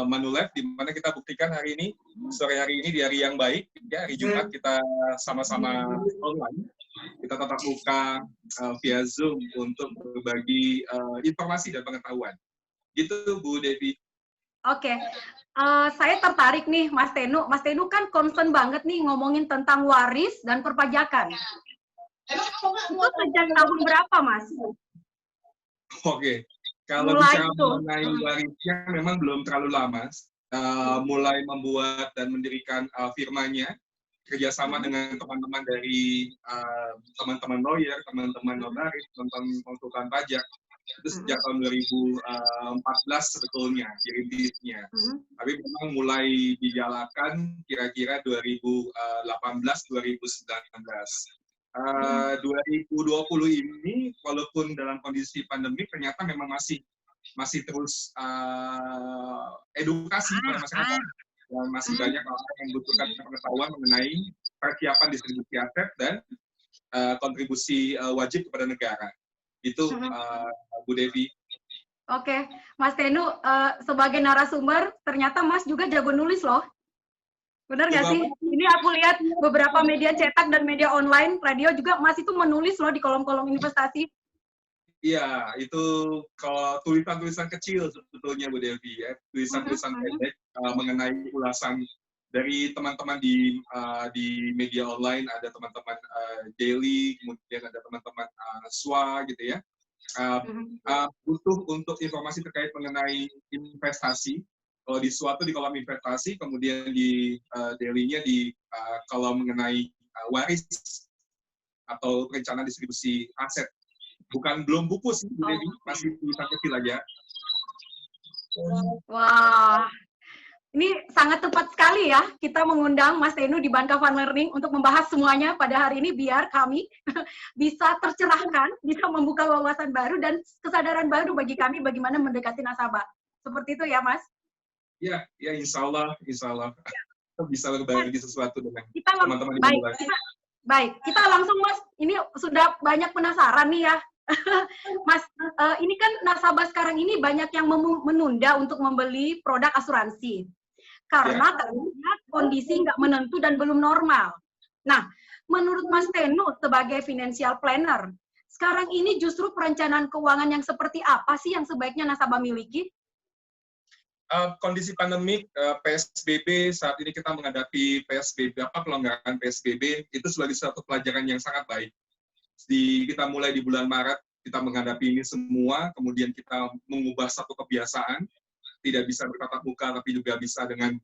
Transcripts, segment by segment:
Manulife, di mana kita buktikan hari ini, sore hari ini di hari yang baik, ya, hari Jumat kita sama-sama online, kita tatap muka via Zoom untuk berbagi informasi dan pengetahuan. Gitu, Bu Devi. Oke, saya tertarik nih, Mas Tenu. Mas Tenu kan concern banget nih ngomongin tentang waris dan perpajakan. Itu sejak tahun berapa, Mas? Oke. Kalau bicara mengenai warisnya memang belum terlalu lama. Mulai membuat dan mendirikan firmanya, kerjasama dengan teman-teman dari teman-teman lawyer, teman-teman notaris, teman-teman konsultan pajak, itu sejak tahun 2014 sebetulnya dirintisnya. Tapi memang mulai dijalankan kira-kira 2018-2019. 2020 ini walaupun dalam kondisi pandemi ternyata memang masih terus edukasi pada masyarakat, dan masih banyak orang yang membutuhkan pengetahuan mengenai persiapan distribusi aset dan kontribusi wajib kepada negara. Itu Bu Devi. Oke, Mas Tenu, sebagai narasumber ternyata Mas juga jago nulis loh. Benar nggak sih? Ini aku lihat beberapa media cetak dan media online, radio juga Mas itu menulis loh di kolom-kolom investasi. Iya, itu kalau tulisan-tulisan kecil sebetulnya Bu Devi, ya, tulisan-tulisan pendek mengenai ulasan dari teman-teman di media online, ada teman-teman Daily, kemudian ada teman-teman SWA gitu ya. Butuh untuk informasi terkait mengenai investasi. Kalau di suatu di kolom investasi, kemudian di daily-nya di kolom mengenai waris atau rencana distribusi aset. Belum buku sih, jadi masih tulisan kecil aja. Wah, ini sangat tepat sekali ya kita mengundang Mas Tenu di Banka Fund Learning untuk membahas semuanya pada hari ini biar kami bisa tercerahkan, bisa membuka wawasan baru dan kesadaran baru bagi kami bagaimana mendekati nasabah. Seperti itu ya, Mas? Ya, insya Allah kita bisa berbagi sesuatu dengan teman-teman di baik, kita langsung Mas, ini sudah banyak penasaran nih ya. Mas, ini kan nasabah sekarang ini banyak yang menunda untuk membeli produk asuransi. Karena terlihat kondisi nggak menentu dan belum normal. Nah, menurut Mas Tenu sebagai financial planner, sekarang ini justru perencanaan keuangan yang seperti apa sih yang sebaiknya nasabah miliki? Kondisi pandemik PSBB, saat ini kita menghadapi PSBB, pelonggaran PSBB, itu sebagai suatu pelajaran yang sangat baik. Kita mulai di bulan Maret, kita menghadapi ini semua, kemudian kita mengubah satu kebiasaan, tidak bisa bertatap muka, tapi juga bisa dengan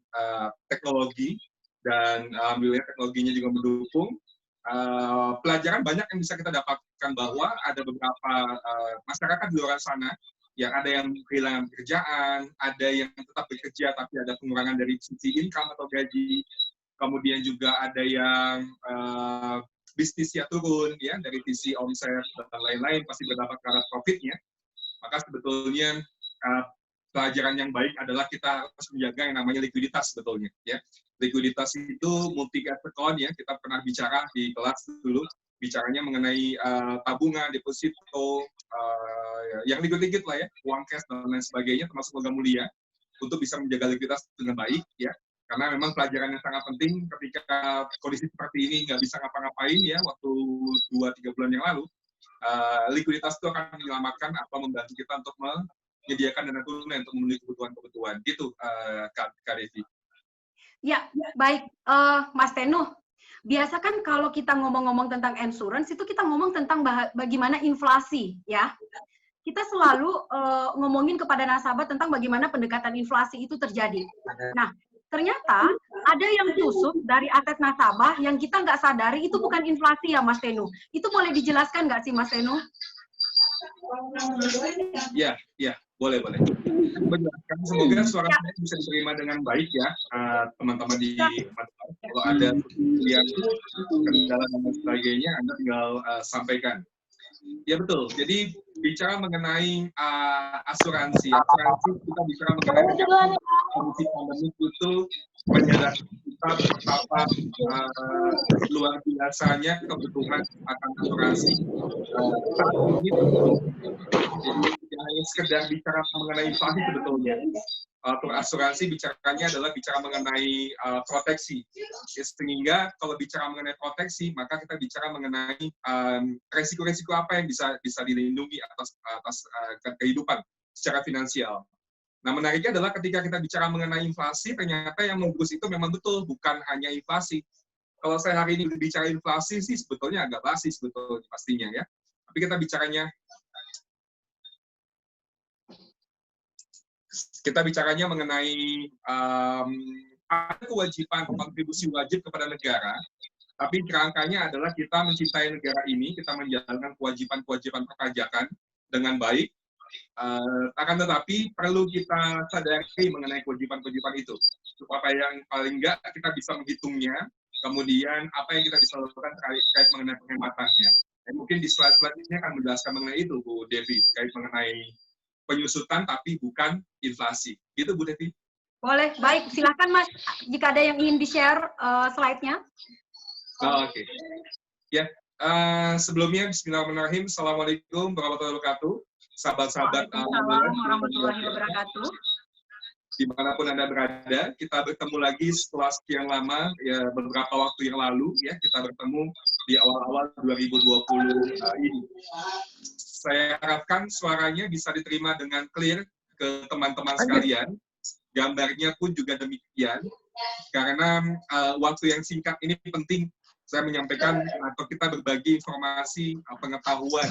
teknologi, dan alhamdulillah teknologinya juga mendukung. Pelajaran banyak yang bisa kita dapatkan bahwa ada beberapa masyarakat di luar sana, yang ada yang kehilangan pekerjaan, ada yang tetap bekerja tapi ada pengurangan dari sisi income atau gaji, kemudian juga ada yang bisnisnya turun ya dari sisi omset dan lain-lain, pasti berdampak terhadap profitnya. Maka sebetulnya pelajaran yang baik adalah kita harus menjaga yang namanya likuiditas sebetulnya ya. Likuiditas itu multi account ya, kita pernah bicara di kelas dulu, bicaranya mengenai tabungan, deposito, yang dikit-dikit lah ya, uang cash dan lain sebagainya, termasuk logam mulia, untuk bisa menjaga likuiditas dengan baik ya. Karena memang pelajaran yang sangat penting ketika kondisi seperti ini nggak bisa ngapa-ngapain ya, waktu 2-3 bulan yang lalu, likuiditas itu akan menyelamatkan atau membantu kita untuk menyediakan dana tunai untuk memenuhi kebutuhan-kebutuhan. Gitu, Kak Devi. Ya, baik, Mas Tenu. Biasa kan kalau kita ngomong-ngomong tentang insurance, itu kita ngomong tentang bagaimana inflasi, ya. Kita selalu ngomongin kepada nasabah tentang bagaimana pendekatan inflasi itu terjadi. Nah, ternyata ada yang tusuk dari aset nasabah yang kita nggak sadari itu bukan inflasi ya, Mas Tenu. Itu boleh dijelaskan nggak sih, Mas Tenu? Ya, boleh. Semoga suara saya bisa diterima dengan baik ya, teman-teman di kalau ada yang kendala dan sebagainya, Anda tinggal sampaikan. Ya betul. Jadi bicara mengenai asuransi kita bicara mengenai kondisi pandemi itu menjelaskan kita betapa luar biasanya kebutuhan akan asuransi saat ini. Jadi tidak hanya sekedar bicara mengenai inflasi sebetulnya, asuransi bicaranya adalah bicara mengenai proteksi. Sehingga kalau bicara mengenai proteksi, maka kita bicara mengenai resiko-resiko apa yang bisa dilindungi atas kehidupan secara finansial. Nah, menariknya adalah ketika kita bicara mengenai inflasi, ternyata yang mengurus itu memang betul, bukan hanya inflasi. Kalau saya hari ini bicara inflasi sih sebetulnya agak basi sebetulnya pastinya ya. Tapi kita bicaranya mengenai ada kewajiban kontribusi wajib kepada negara, tapi kerangkanya adalah kita mencintai negara ini, kita menjalankan kewajiban-kewajiban perpajakan dengan baik, akan tetapi perlu kita sadari mengenai kewajiban-kewajiban itu, supaya yang paling enggak kita bisa menghitungnya, kemudian apa yang kita bisa lakukan terkait mengenai penghematannya. Dan mungkin di slide-slide ini akan menjelaskan mengenai itu, Bu Devi, terkait mengenai penyusutan tapi bukan inflasi. Gitu, Bu Devi? Boleh, baik. Silakan, Mas, jika ada yang ingin di-share slide-nya. Oke. Ya, sebelumnya Bismillahirrahmanirrahim. Assalamualaikum warahmatullahi wabarakatuh. Sahabat-sahabat warahmatullahi wabarakatuh. Dimanapun Anda berada, kita bertemu lagi setelah sekian lama, ya beberapa waktu yang lalu, ya kita bertemu di awal-awal 2020 ini. Saya harapkan suaranya bisa diterima dengan clear ke teman-teman sekalian. Gambarnya pun juga demikian, karena waktu yang singkat ini penting saya menyampaikan atau kita berbagi informasi, pengetahuan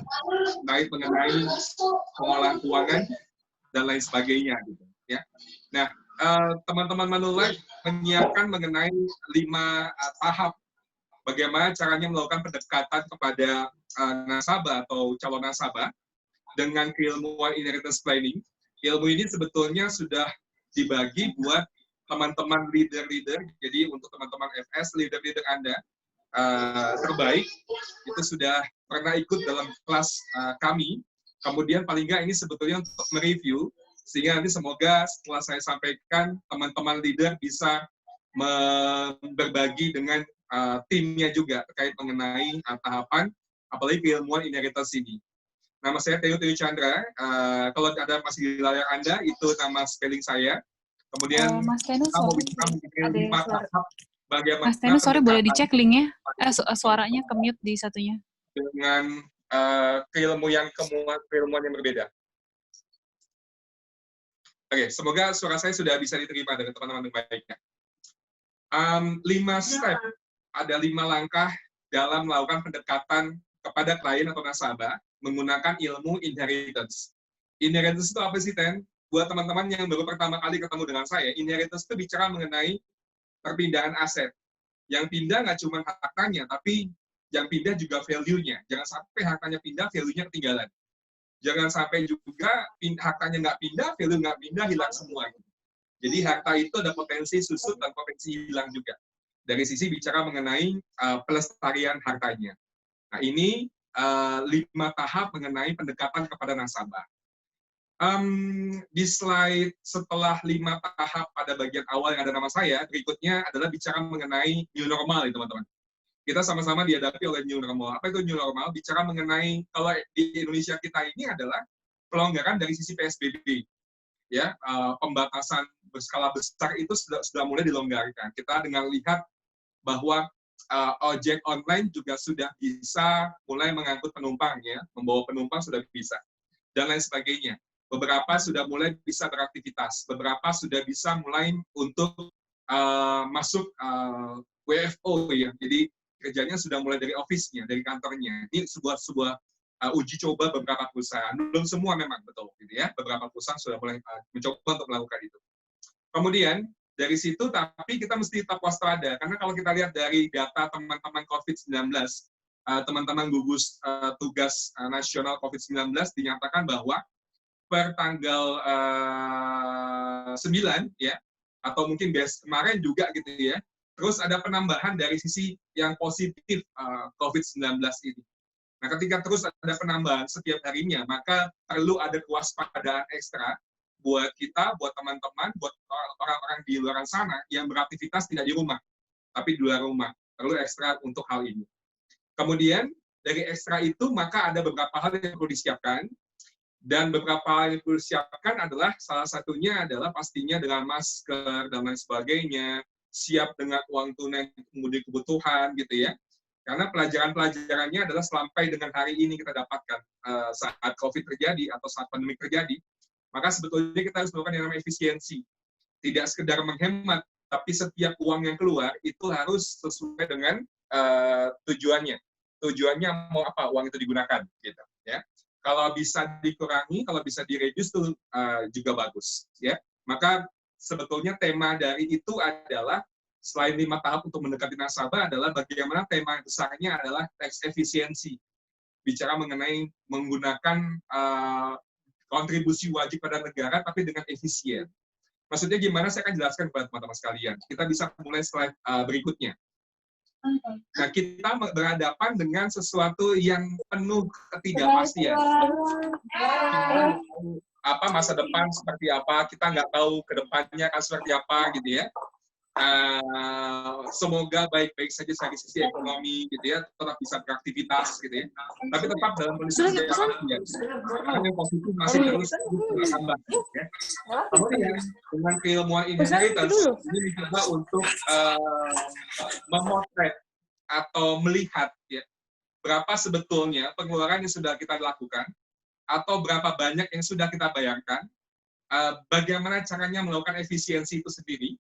terkait mengenai pengolahan keuangan dan lain sebagainya. Gitu, ya. Nah, teman-teman Manulife menyiapkan mengenai 5 tahap bagaimana caranya melakukan pendekatan kepada nasabah atau calon nasabah dengan keilmuan inheritance planning. Ilmu ini sebetulnya sudah dibagi buat teman-teman leader-leader, jadi untuk teman-teman FS, leader-leader Anda terbaik, itu sudah pernah ikut dalam kelas kami, kemudian paling nggak ini sebetulnya untuk mereview, sehingga nanti semoga setelah saya sampaikan, teman-teman leader bisa berbagi dengan timnya juga terkait mengenai tahapan, apalagi keilmuan inheritance ini. Nama saya Theo Chandra. Kalau ada masih di layar Anda, itu nama spelling saya. Kemudian Mas Tenu, bagaimana Mas Tenu, sorry, boleh dicek linknya? Suaranya ke-mute di satunya. Dengan keilmuan yang berbeda. Oke, semoga suara saya sudah bisa diterima dengan teman-teman yang baiknya. 5 step, ada 5 langkah dalam melakukan pendekatan kepada klien atau nasabah menggunakan ilmu inheritance. Inheritance itu apa sih, Ten? Buat teman-teman yang baru pertama kali ketemu dengan saya, inheritance itu bicara mengenai perpindahan aset. Yang pindah nggak cuma hartanya, tapi yang pindah juga value-nya. Jangan sampai hartanya pindah, value-nya ketinggalan. Jangan sampai juga hartanya nggak pindah, value nggak pindah, hilang semua. Jadi harta itu ada potensi susut dan potensi hilang juga. Dari sisi bicara mengenai pelestarian hartanya. Nah, ini 5 tahap mengenai pendekatan kepada nasabah. Di slide setelah 5 tahap pada bagian awal yang ada nama saya, berikutnya adalah bicara mengenai new normal, ya teman-teman. Kita sama-sama dihadapi oleh new normal. Apa itu new normal? Bicara mengenai, kalau di Indonesia kita ini adalah pelonggaran dari sisi PSBB. Ya, pembatasan berskala besar itu sudah mulai dilonggarkan. Kita dengan lihat bahwa ojek online juga sudah bisa mulai mengangkut penumpang, ya, membawa penumpang sudah bisa, dan lain sebagainya. Beberapa sudah mulai bisa beraktivitas, beberapa sudah bisa mulai untuk masuk WFO, ya. Jadi kerjanya sudah mulai dari office-nya, dari kantornya. Ini sebuah uji coba beberapa perusahaan. Belum semua memang betul, gitu ya. Beberapa perusahaan sudah mulai mencoba untuk melakukan itu. Kemudian dari situ, tapi kita mesti tetap waspada, karena kalau kita lihat dari data teman-teman COVID-19, teman-teman gugus tugas nasional COVID-19 dinyatakan bahwa per tanggal 9, ya, atau mungkin kemarin juga gitu ya, terus ada penambahan dari sisi yang positif COVID-19 ini. Nah, ketika terus ada penambahan setiap harinya, maka perlu ada kewaspadaan ekstra buat kita, buat teman-teman, buat orang-orang di luar sana yang beraktivitas tidak di rumah, tapi di luar rumah. Perlu ekstra untuk hal ini. Kemudian, dari ekstra itu, maka ada beberapa hal yang perlu disiapkan. Dan beberapa hal yang perlu disiapkan adalah salah satunya adalah pastinya dengan masker dan lain sebagainya, siap dengan uang tunai kemudian kebutuhan gitu ya. Karena pelajaran-pelajarannya adalah sampai dengan hari ini kita dapatkan saat COVID terjadi atau saat pandemi terjadi, maka sebetulnya kita harus melakukan yang namanya efisiensi. Tidak sekedar menghemat, tapi setiap uang yang keluar itu harus sesuai dengan tujuannya. Tujuannya mau apa uang itu digunakan, gitu ya. Kalau bisa dikurangi, kalau bisa direduce itu juga bagus, ya. Maka sebetulnya tema dari itu adalah selain 5 tahap untuk mendekati nasabah adalah bagaimana tema besarnya adalah tax efisiensi. Bicara mengenai menggunakan kontribusi wajib pada negara tapi dengan efisien. Maksudnya gimana? Saya akan jelaskan kepada teman-teman sekalian. Kita bisa mulai slide berikutnya. Nah, kita berhadapan dengan sesuatu yang penuh ketidakpastian. Apa masa depan seperti apa? Kita nggak tahu ke depannya akan seperti apa, gitu ya. Semoga baik-baik saja dari sisi ekonomi, gitu ya, tetap bisa beraktivitas, gitu ya. Tapi tetap dalam kondisi ketidakpastian. Karena yang positif masih terus bertambah. Ya. Kemudian dengan keilmuan inheritance ini mencoba untuk memotret atau melihat ya berapa sebetulnya pengeluaran yang sudah kita lakukan atau berapa banyak yang sudah kita bayarkan, bagaimana caranya melakukan efisiensi itu sendiri,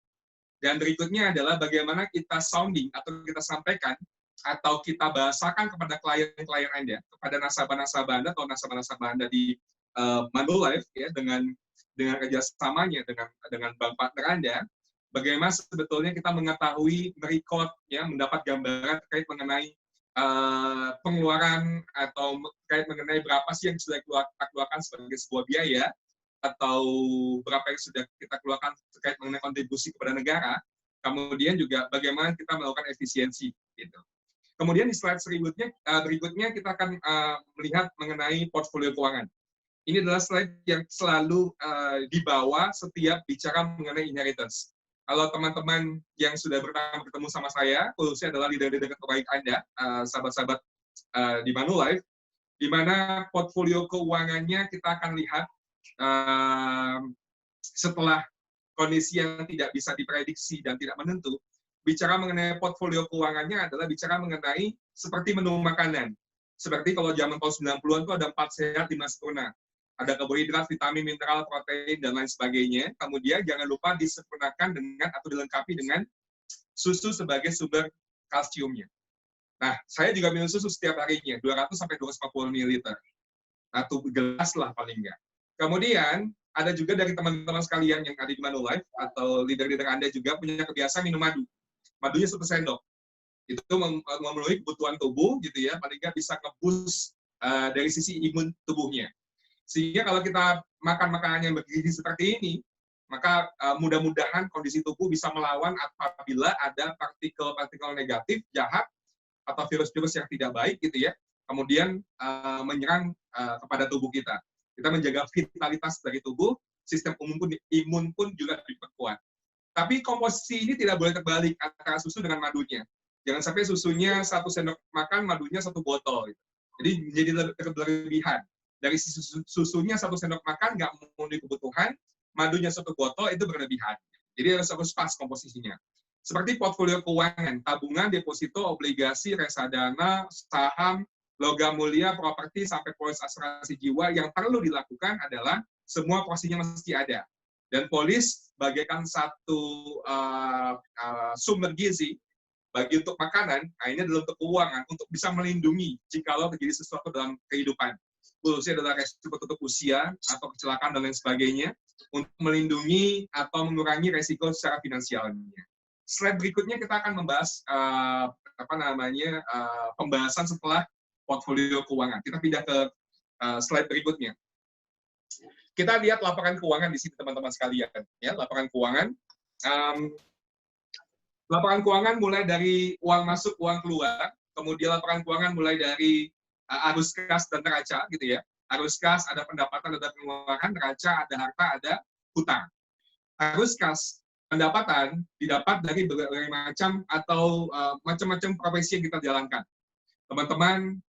dan berikutnya adalah bagaimana kita sounding atau kita sampaikan atau kita bahasakan kepada klien-klien Anda, kepada nasabah-nasabah Anda atau nasabah-nasabah Anda di Manulife ya dengan kerjasamanya dengan bank partner Anda. Bagaimana sebetulnya kita mengetahui, merecord, ya, mendapat gambaran terkait mengenai pengeluaran atau terkait mengenai berapa sih yang sudah kita keluarkan sebagai sebuah biaya atau berapa yang sudah kita keluarkan terkait mengenai kontribusi kepada negara. Kemudian juga bagaimana kita melakukan efisiensi. Gitu. Kemudian di slide berikutnya kita akan melihat mengenai portfolio keuangan. Ini adalah slide yang selalu dibawa setiap bicara mengenai inheritance. Kalau teman-teman yang sudah pertama ketemu sama saya, khususnya adalah leader-leader terbaik Anda, sahabat-sahabat di Manulife, di mana portfolio keuangannya kita akan lihat setelah kondisi yang tidak bisa diprediksi dan tidak menentu, bicara mengenai portfolio keuangannya adalah bicara mengenai seperti menu makanan. Seperti kalau zaman tahun 90-an itu ada 4 sehat 5 sempurna. Ada karbohidrat, vitamin, mineral, protein, dan lain sebagainya. Kemudian jangan lupa disempurnakan dengan atau dilengkapi dengan susu sebagai sumber kalsiumnya. Nah, saya juga minum susu setiap harinya, 200-250 ml. Satu gelas lah paling enggak. Kemudian, ada juga dari teman-teman sekalian yang ada di Manulife, atau leader-leader Anda juga punya kebiasaan minum madu. Madunya 1 sendok. Itu memenuhi kebutuhan tubuh, gitu ya, paling enggak bisa nge-boost dari sisi imun tubuhnya. Sehingga kalau kita makan makanan yang bergizi seperti ini, maka mudah-mudahan kondisi tubuh bisa melawan apabila ada partikel-partikel negatif, jahat, atau virus-virus yang tidak baik, gitu ya, kemudian menyerang kepada tubuh kita. Kita menjaga vitalitas dari tubuh, sistem imun pun juga diperkuat. Tapi komposisi ini tidak boleh terbalik antara susu dengan madunya. Jangan sampai susunya 1 sendok makan, madunya 1 botol. Gitu. Jadi menjadi berlebihan. Dari susunya 1 sendok makan nggak memenuhi kebutuhan, madunya 1 botol itu berlebihan. Jadi harus pas komposisinya. Seperti portfolio keuangan, tabungan, deposito, obligasi, reksadana, saham, logam mulia, properti, sampai polis asuransi jiwa, yang perlu dilakukan adalah semua porsinya mesti ada. Dan polis bagaikan satu sumber gizi bagi untuk makanan, ini adalah untuk keuangan, untuk bisa melindungi jikalau terjadi sesuatu dalam kehidupan. Khususnya adalah resiko tutup usia atau kecelakaan dan lain sebagainya, untuk melindungi atau mengurangi resiko secara finansialnya. Slide berikutnya kita akan membahas pembahasan setelah portfolio keuangan. Kita pindah ke slide berikutnya. Kita lihat laporan keuangan di sini teman-teman sekalian. Ya, laporan keuangan. Laporan keuangan mulai dari uang masuk, uang keluar. Kemudian laporan keuangan mulai dari arus kas dan neraca, gitu ya. Arus kas ada pendapatan, ada pengeluaran, neraca ada harta, ada hutang. Arus kas pendapatan didapat dari berbagai macam atau macam-macam profesi yang kita jalankan. Teman-teman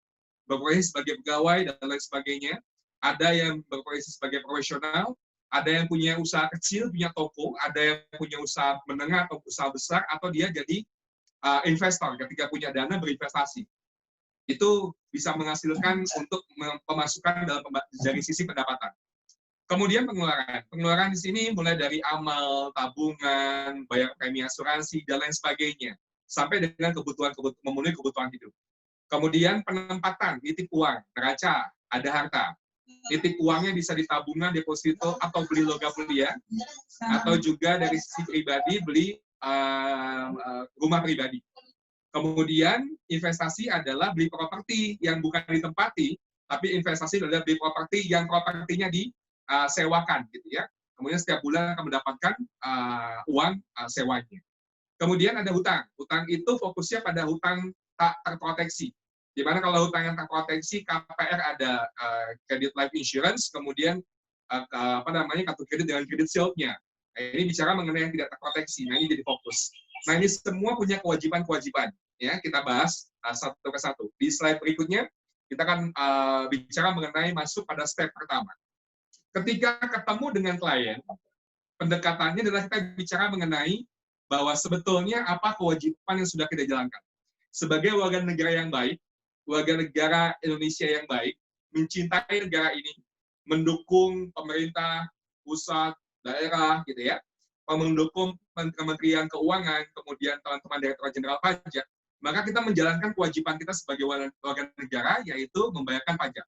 berprofesi sebagai pegawai dan lain sebagainya, ada yang berprofesi sebagai profesional, ada yang punya usaha kecil, punya toko, ada yang punya usaha menengah atau usaha besar, atau dia jadi investor ketika punya dana berinvestasi. Itu bisa menghasilkan untuk pemasukan dari sisi pendapatan. Kemudian pengeluaran. Pengeluaran di sini mulai dari amal, tabungan, bayar premi asuransi, dan lain sebagainya. Sampai dengan memenuhi kebutuhan hidup. Kemudian penempatan, nitip uang, neraca, ada harta. Nitip uangnya bisa di tabungan, deposito, atau beli logam mulia, atau juga dari sisi pribadi beli rumah pribadi. Kemudian investasi adalah beli properti yang bukan ditempati, tapi investasi adalah beli properti yang propertinya disewakan, gitu ya. Kemudian setiap bulan akan mendapatkan uang sewanya. Kemudian ada hutang. Hutang itu fokusnya pada hutang tak terproteksi. Di mana kalau hutang yang terproteksi, KPR ada credit life insurance, kemudian kartu kredit dengan kredit shield-nya. Nah, ini bicara mengenai yang tidak terproteksi. Nah, ini jadi fokus. Nah, ini semua punya kewajiban-kewajiban. Ya, kita bahas satu ke satu. Di slide berikutnya, kita akan bicara mengenai masuk pada step pertama. Ketika ketemu dengan klien, pendekatannya adalah kita bicara mengenai bahwa sebetulnya apa kewajiban yang sudah kita jalankan. Sebagai warga negara yang baik, warga negara Indonesia yang baik, mencintai negara ini, mendukung pemerintah, pusat, daerah, gitu ya, mendukung Kementerian Keuangan, kemudian teman-teman Direktorat Jenderal Pajak, maka kita menjalankan kewajiban kita sebagai warga negara, yaitu membayarkan pajak.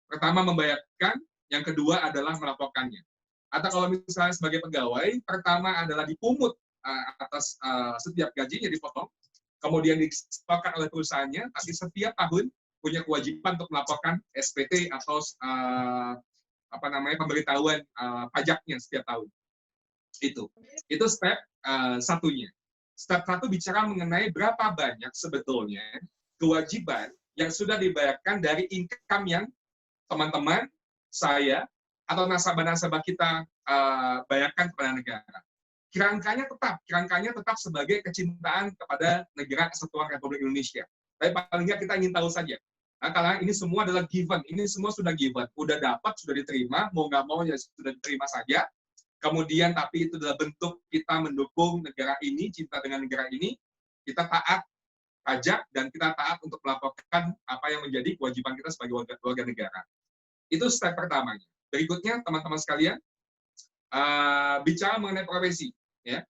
Pertama membayarkan, yang kedua adalah melaporkannya. Atau kalau misalnya sebagai pegawai, pertama adalah dipungut atas setiap gajinya dipotong, kemudian disepakati oleh perusahaannya, tapi setiap tahun punya kewajiban untuk melaporkan SPT atau pemberitahuan pajaknya setiap tahun. Itu step satunya. Step satu bicara mengenai berapa banyak sebetulnya kewajiban yang sudah dibayarkan dari income yang teman-teman, saya, atau nasabah-nasabah kita bayarkan kepada negara. Kerangkanya tetap sebagai kecintaan kepada negara Kesatuan Republik Indonesia. Tapi paling nggak kita ingin tahu saja. Nah, karena ini semua adalah given, ini semua sudah given, udah dapat, sudah diterima, mau nggak mau ya sudah diterima saja. Kemudian tapi itu adalah bentuk kita mendukung negara ini, cinta dengan negara ini, kita taat pajak dan kita taat untuk melaporkan apa yang menjadi kewajiban kita sebagai warga negara. Itu step pertamanya. Berikutnya teman-teman sekalian, bicara mengenai profesi. Ya.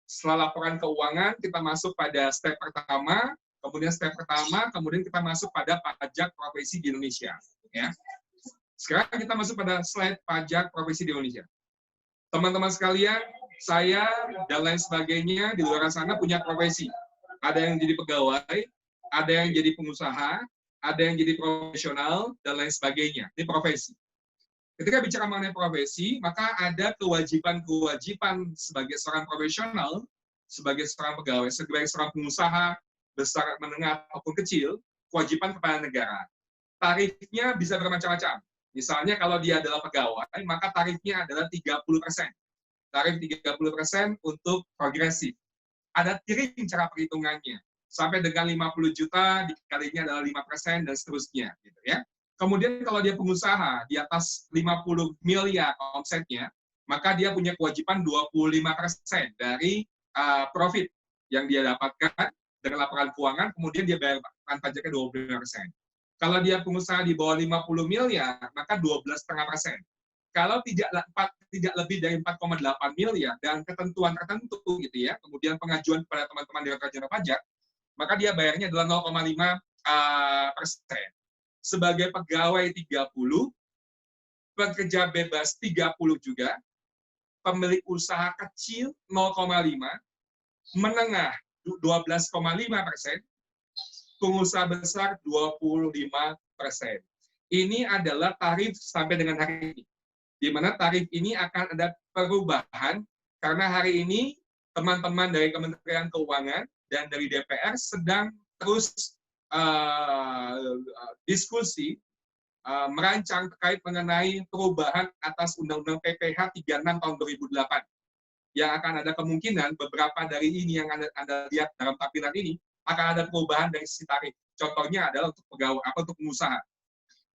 Setelah laporan keuangan, kita masuk pada step pertama, kemudian kita masuk pada pajak profesi di Indonesia. Ya. Sekarang kita masuk pada slide pajak profesi di Indonesia. Teman-teman sekalian, saya dan lain sebagainya di luar sana punya profesi. Ada yang jadi pegawai, ada yang jadi pengusaha, ada yang jadi profesional, dan lain sebagainya. Ini profesi. Ketika bicara mengenai profesi, maka ada kewajiban-kewajiban sebagai seorang profesional, sebagai seorang pegawai, sebagai seorang pengusaha, besar, menengah, maupun kecil, kewajiban kepada negara. Tarifnya bisa bermacam-macam. Misalnya kalau dia adalah pegawai, maka tarifnya adalah 30%. Tarif 30% untuk progresif. Ada tiring cara perhitungannya. Sampai dengan 50 juta, dikalinya adalah 5% dan seterusnya. Gitu ya. Kemudian kalau dia pengusaha, di atas 50 miliar omsetnya, maka dia punya kewajiban 25% dari profit yang dia dapatkan dengan laporan keuangan, kemudian dia bayar pajaknya 25%. Kalau dia pengusaha di bawah 50 miliar, maka 12,5%. Kalau tidak lebih dari 4,8 miliar dan ketentuan tertentu gitu ya, kemudian pengajuan kepada teman-teman Direktorat Jenderal Pajak, maka dia bayarnya adalah 0,5%. Sebagai pegawai 30, pekerja bebas 30 juga, pemilik usaha kecil 0,5, menengah 12,5%, pengusaha besar 25%. Ini adalah tarif sampai dengan hari ini. Di mana tarif ini akan ada perubahan karena hari ini teman-teman dari Kementerian Keuangan dan dari DPR sedang terus diskusi merancang terkait mengenai perubahan atas Undang-Undang PPH 36 tahun 2008 yang akan ada kemungkinan beberapa dari ini yang Anda lihat dalam tampilan ini akan ada perubahan dari sisi tarif. Contohnya adalah untuk pegawai atau untuk pengusaha.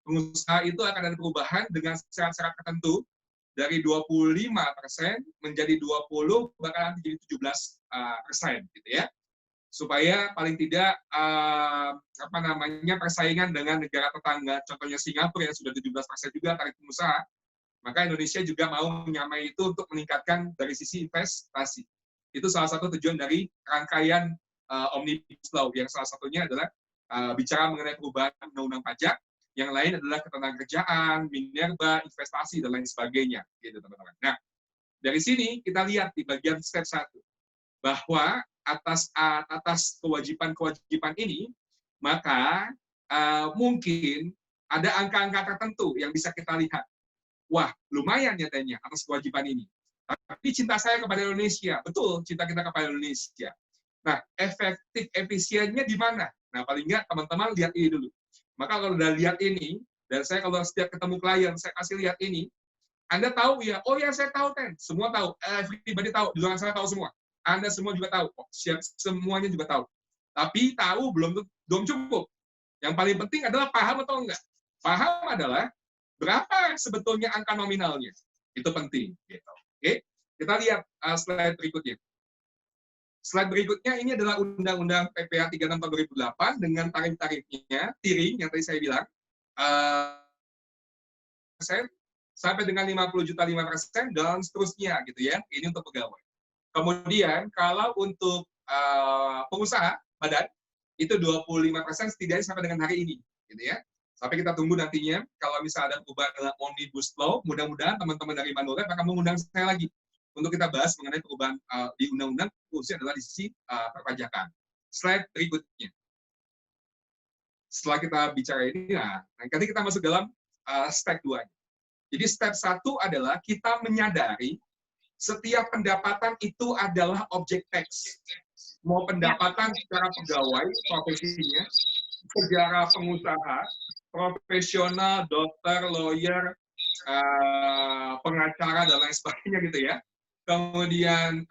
pengusaha itu akan ada perubahan dengan syarat-syarat tertentu dari 25% menjadi 20, bahkan nanti jadi 17%, gitu ya. Supaya paling tidak persaingan dengan negara tetangga, contohnya Singapura yang sudah 17% juga tarif pengusaha, maka Indonesia juga mau menyamai itu untuk meningkatkan dari sisi investasi. Itu salah satu tujuan dari rangkaian Omnibus Law, yang salah satunya adalah bicara mengenai perubahan undang-undang pajak, yang lain adalah ketenagakerjaan, minerba, investasi, dan lain sebagainya, gitu teman-teman. Nah, dari sini kita lihat di bagian step 1, bahwa atas kewajiban-kewajiban ini, maka mungkin ada angka-angka tertentu yang bisa kita lihat. Wah, lumayan nyatanya atas kewajiban ini. Tapi cinta saya kepada Indonesia, betul, cinta kita kepada Indonesia. Nah, efektif efisiennya di mana? Nah, paling nggak teman-teman lihat ini dulu. Maka kalau udah lihat ini, dan saya kalau setiap ketemu klien, saya kasih lihat ini, Anda tahu ya, oh ya saya tahu kan, semua tahu, everybody tahu, di luar sana tahu semua. Anda semua juga tahu, semuanya juga tahu. Tapi tahu belum cukup. Yang paling penting adalah paham atau enggak. Paham adalah berapa sebetulnya angka nominalnya. Itu penting. Gitu. Oke, kita lihat slide berikutnya. Slide berikutnya ini adalah Undang-Undang PPA 36 tahun 2008 dengan tarif-tarifnya, tiering yang tadi saya bilang, sampai dengan 50.500.000 dan seterusnya gitu ya. Ini untuk pegawai. Kemudian kalau untuk pengusaha badan itu 25% setidaknya sampai dengan hari ini, gitu ya. Sampai kita tunggu nantinya kalau misalnya ada perubahan dalam Omnibus Law, mudah-mudahan teman-teman dari Manulef akan mengundang saya lagi untuk kita bahas mengenai perubahan di undang-undang, khususnya adalah di sisi perpajakan. Slide berikutnya. Setelah kita bicara ini, nah nanti kita masuk dalam step 2. Jadi step 1 adalah kita menyadari setiap pendapatan itu adalah objek tax. Mau pendapatan secara pegawai, profesinya, secara pengusaha, profesional, dokter, lawyer, pengacara, dan lain sebagainya gitu ya. Kemudian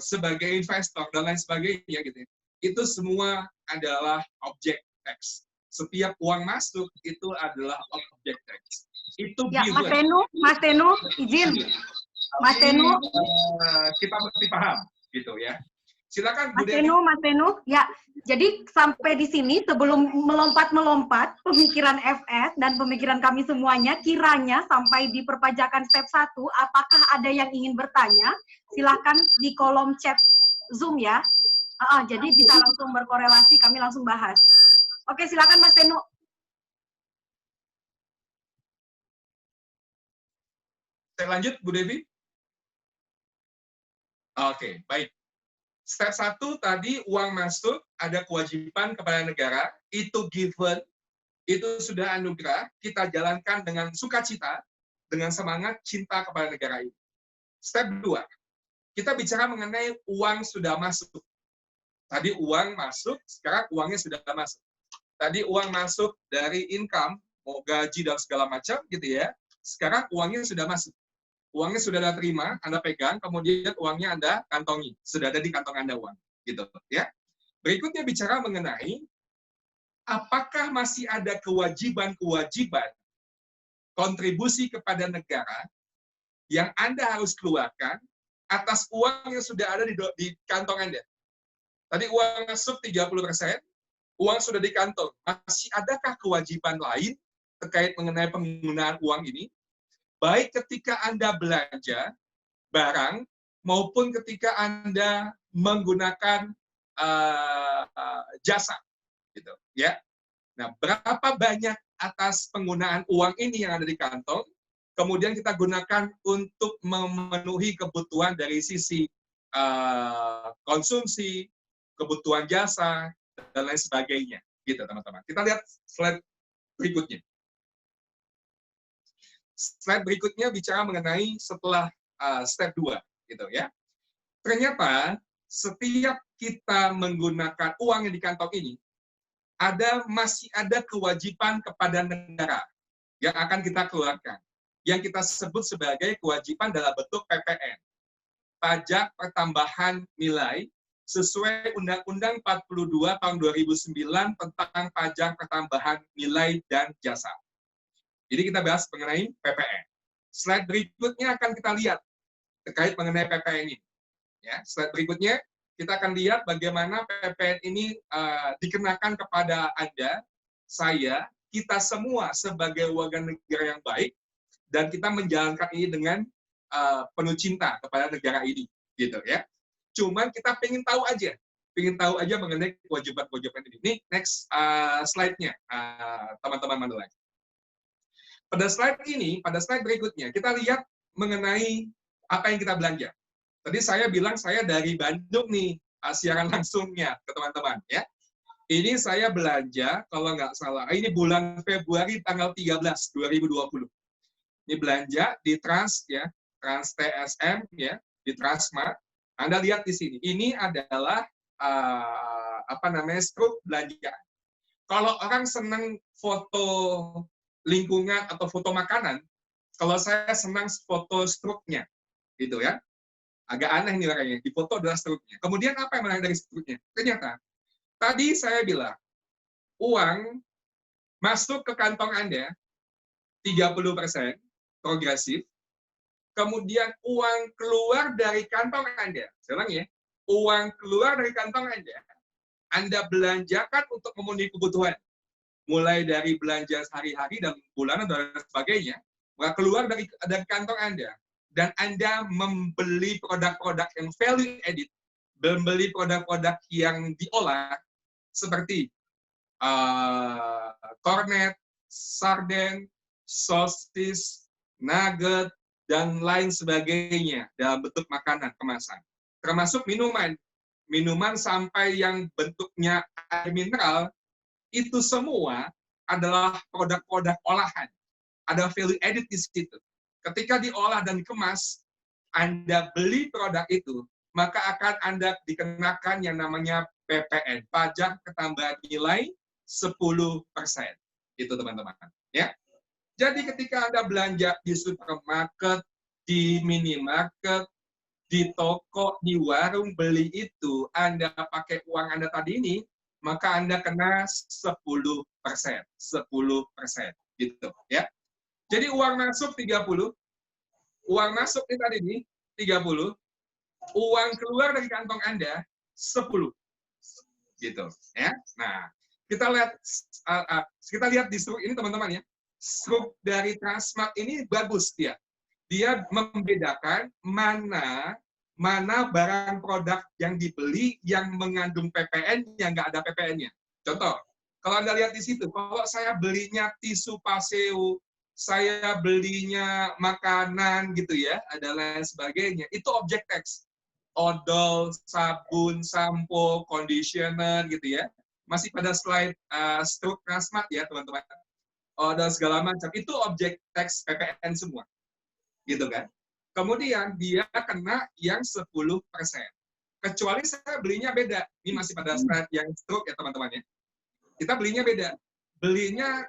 sebagai investor, dan lain sebagainya gitu ya. Itu semua adalah objek tax. Setiap uang masuk itu adalah objek tax. Itu ya, Mas Tenu, izin. Mas Tenu, kita mesti paham, gitu ya. Silakan, Bu Mas Tenu, ya. Jadi sampai di sini sebelum melompat pemikiran FS dan pemikiran kami semuanya, kiranya sampai di perpajakan step 1, apakah ada yang ingin bertanya? Silakan di kolom chat Zoom ya. Jadi bisa langsung berkorelasi, kami langsung bahas. Oke, silakan Mas Tenu. Saya lanjut, Bu Devi. Oke, baik. Step 1 tadi uang masuk, ada kewajiban kepada negara, itu given, itu sudah anugerah, kita jalankan dengan sukacita, dengan semangat cinta kepada negara ini. Step 2, kita bicara mengenai uang sudah masuk. Tadi uang masuk, sekarang uangnya sudah masuk. Tadi uang masuk dari income, mau gaji dan segala macam gitu ya. Sekarang uangnya sudah masuk. Uangnya sudah Anda terima, Anda pegang, kemudian uangnya Anda kantongi. Sudah ada di kantong Anda uang. Gitu, ya. Berikutnya bicara mengenai apakah masih ada kewajiban-kewajiban kontribusi kepada negara yang Anda harus keluarkan atas uang yang sudah ada di kantong Anda. Tadi uang masuk 30%, uang sudah di kantong. Masih adakah kewajiban lain terkait mengenai penggunaan uang ini? Baik ketika Anda belanja barang maupun ketika Anda menggunakan jasa, gitu ya. Nah, berapa banyak atas penggunaan uang ini yang ada di kantong, kemudian kita gunakan untuk memenuhi kebutuhan dari sisi konsumsi, kebutuhan jasa, dan lain sebagainya, gitu teman-teman. Kita lihat slide berikutnya. Slide berikutnya bicara mengenai setelah step 2, gitu ya. Ternyata setiap kita menggunakan uang yang di kantong ini, masih ada kewajiban kepada negara yang akan kita keluarkan, yang kita sebut sebagai kewajiban dalam bentuk PPN, pajak pertambahan nilai, sesuai Undang-Undang 42 tahun 2009 tentang pajak pertambahan nilai dan jasa. Jadi kita bahas mengenai PPN. Slide berikutnya akan kita lihat terkait mengenai PPN ini. Ya, slide berikutnya kita akan lihat bagaimana PPN ini dikenakan kepada Anda, saya, kita semua sebagai warga negara yang baik, dan kita menjalankan ini dengan penuh cinta kepada negara ini, gitu ya. Cuman kita pengen tahu aja mengenai kewajiban-kewajiban ini. Ini next slide-nya, teman-teman Mandelai. Pada slide berikutnya, kita lihat mengenai apa yang kita belanja. Tadi saya bilang saya dari Bandung nih, siaran langsungnya ke teman-teman. Ya. Ini saya belanja, kalau nggak salah, ini bulan Februari tanggal 13, 2020. Ini belanja di Trans, ya, Trans TSM, ya, di Transmart. Anda lihat di sini, ini adalah struk belanja. Kalau orang senang foto lingkungan atau foto makanan, kalau saya senang foto struknya, gitu ya. Agak aneh nih orangnya, di foto adalah struknya. Kemudian apa yang menarik dari struknya? Ternyata, tadi saya bilang, uang masuk ke kantong Anda 30% progresif, kemudian uang keluar dari kantong Anda, saya ulangi ya, uang keluar dari kantong Anda belanjakan untuk memenuhi kebutuhan, mulai dari belanja sehari-hari dan bulanan dan sebagainya, keluar dari kantong Anda, dan Anda membeli produk-produk yang value added, membeli produk-produk yang diolah, seperti cornet, sarden, sosis, nugget, dan lain sebagainya dalam bentuk makanan kemasan. Termasuk minuman sampai yang bentuknya air mineral, itu semua adalah produk-produk olahan. Ada value added di situ. Ketika diolah dan dikemas, Anda beli produk itu, maka akan Anda dikenakan yang namanya PPN, pajak ketambahan nilai 10%. Itu teman-teman. Ya. Jadi ketika Anda belanja di supermarket, di minimarket, di toko, di warung beli itu, Anda pakai uang Anda tadi ini, maka Anda kena 10%. 10%. Gitu, ya. Jadi uang masuk 30, uang masuk ini tadi ini 30, uang keluar dari kantong Anda 10. Gitu, ya. Nah, kita lihat di struk ini teman-teman ya. Struk dari Transmart ini bagus dia. Dia membedakan mana barang produk yang dibeli yang mengandung PPN yang nggak ada PPN-nya. Contoh, kalau Anda lihat di situ, kalau saya belinya tisu paseo, saya belinya makanan gitu ya, ada lain sebagainya, itu objek teks. Odol, sabun, sampo, conditioner gitu ya. Masih pada slide struk Transmart ya teman-teman. Odol segala macam, itu objek teks PPN semua. Gitu kan. Kemudian dia kena yang 10%. Kecuali saya belinya beda. Ini masih pada slide yang struk ya teman-teman ya. Kita belinya beda. Belinya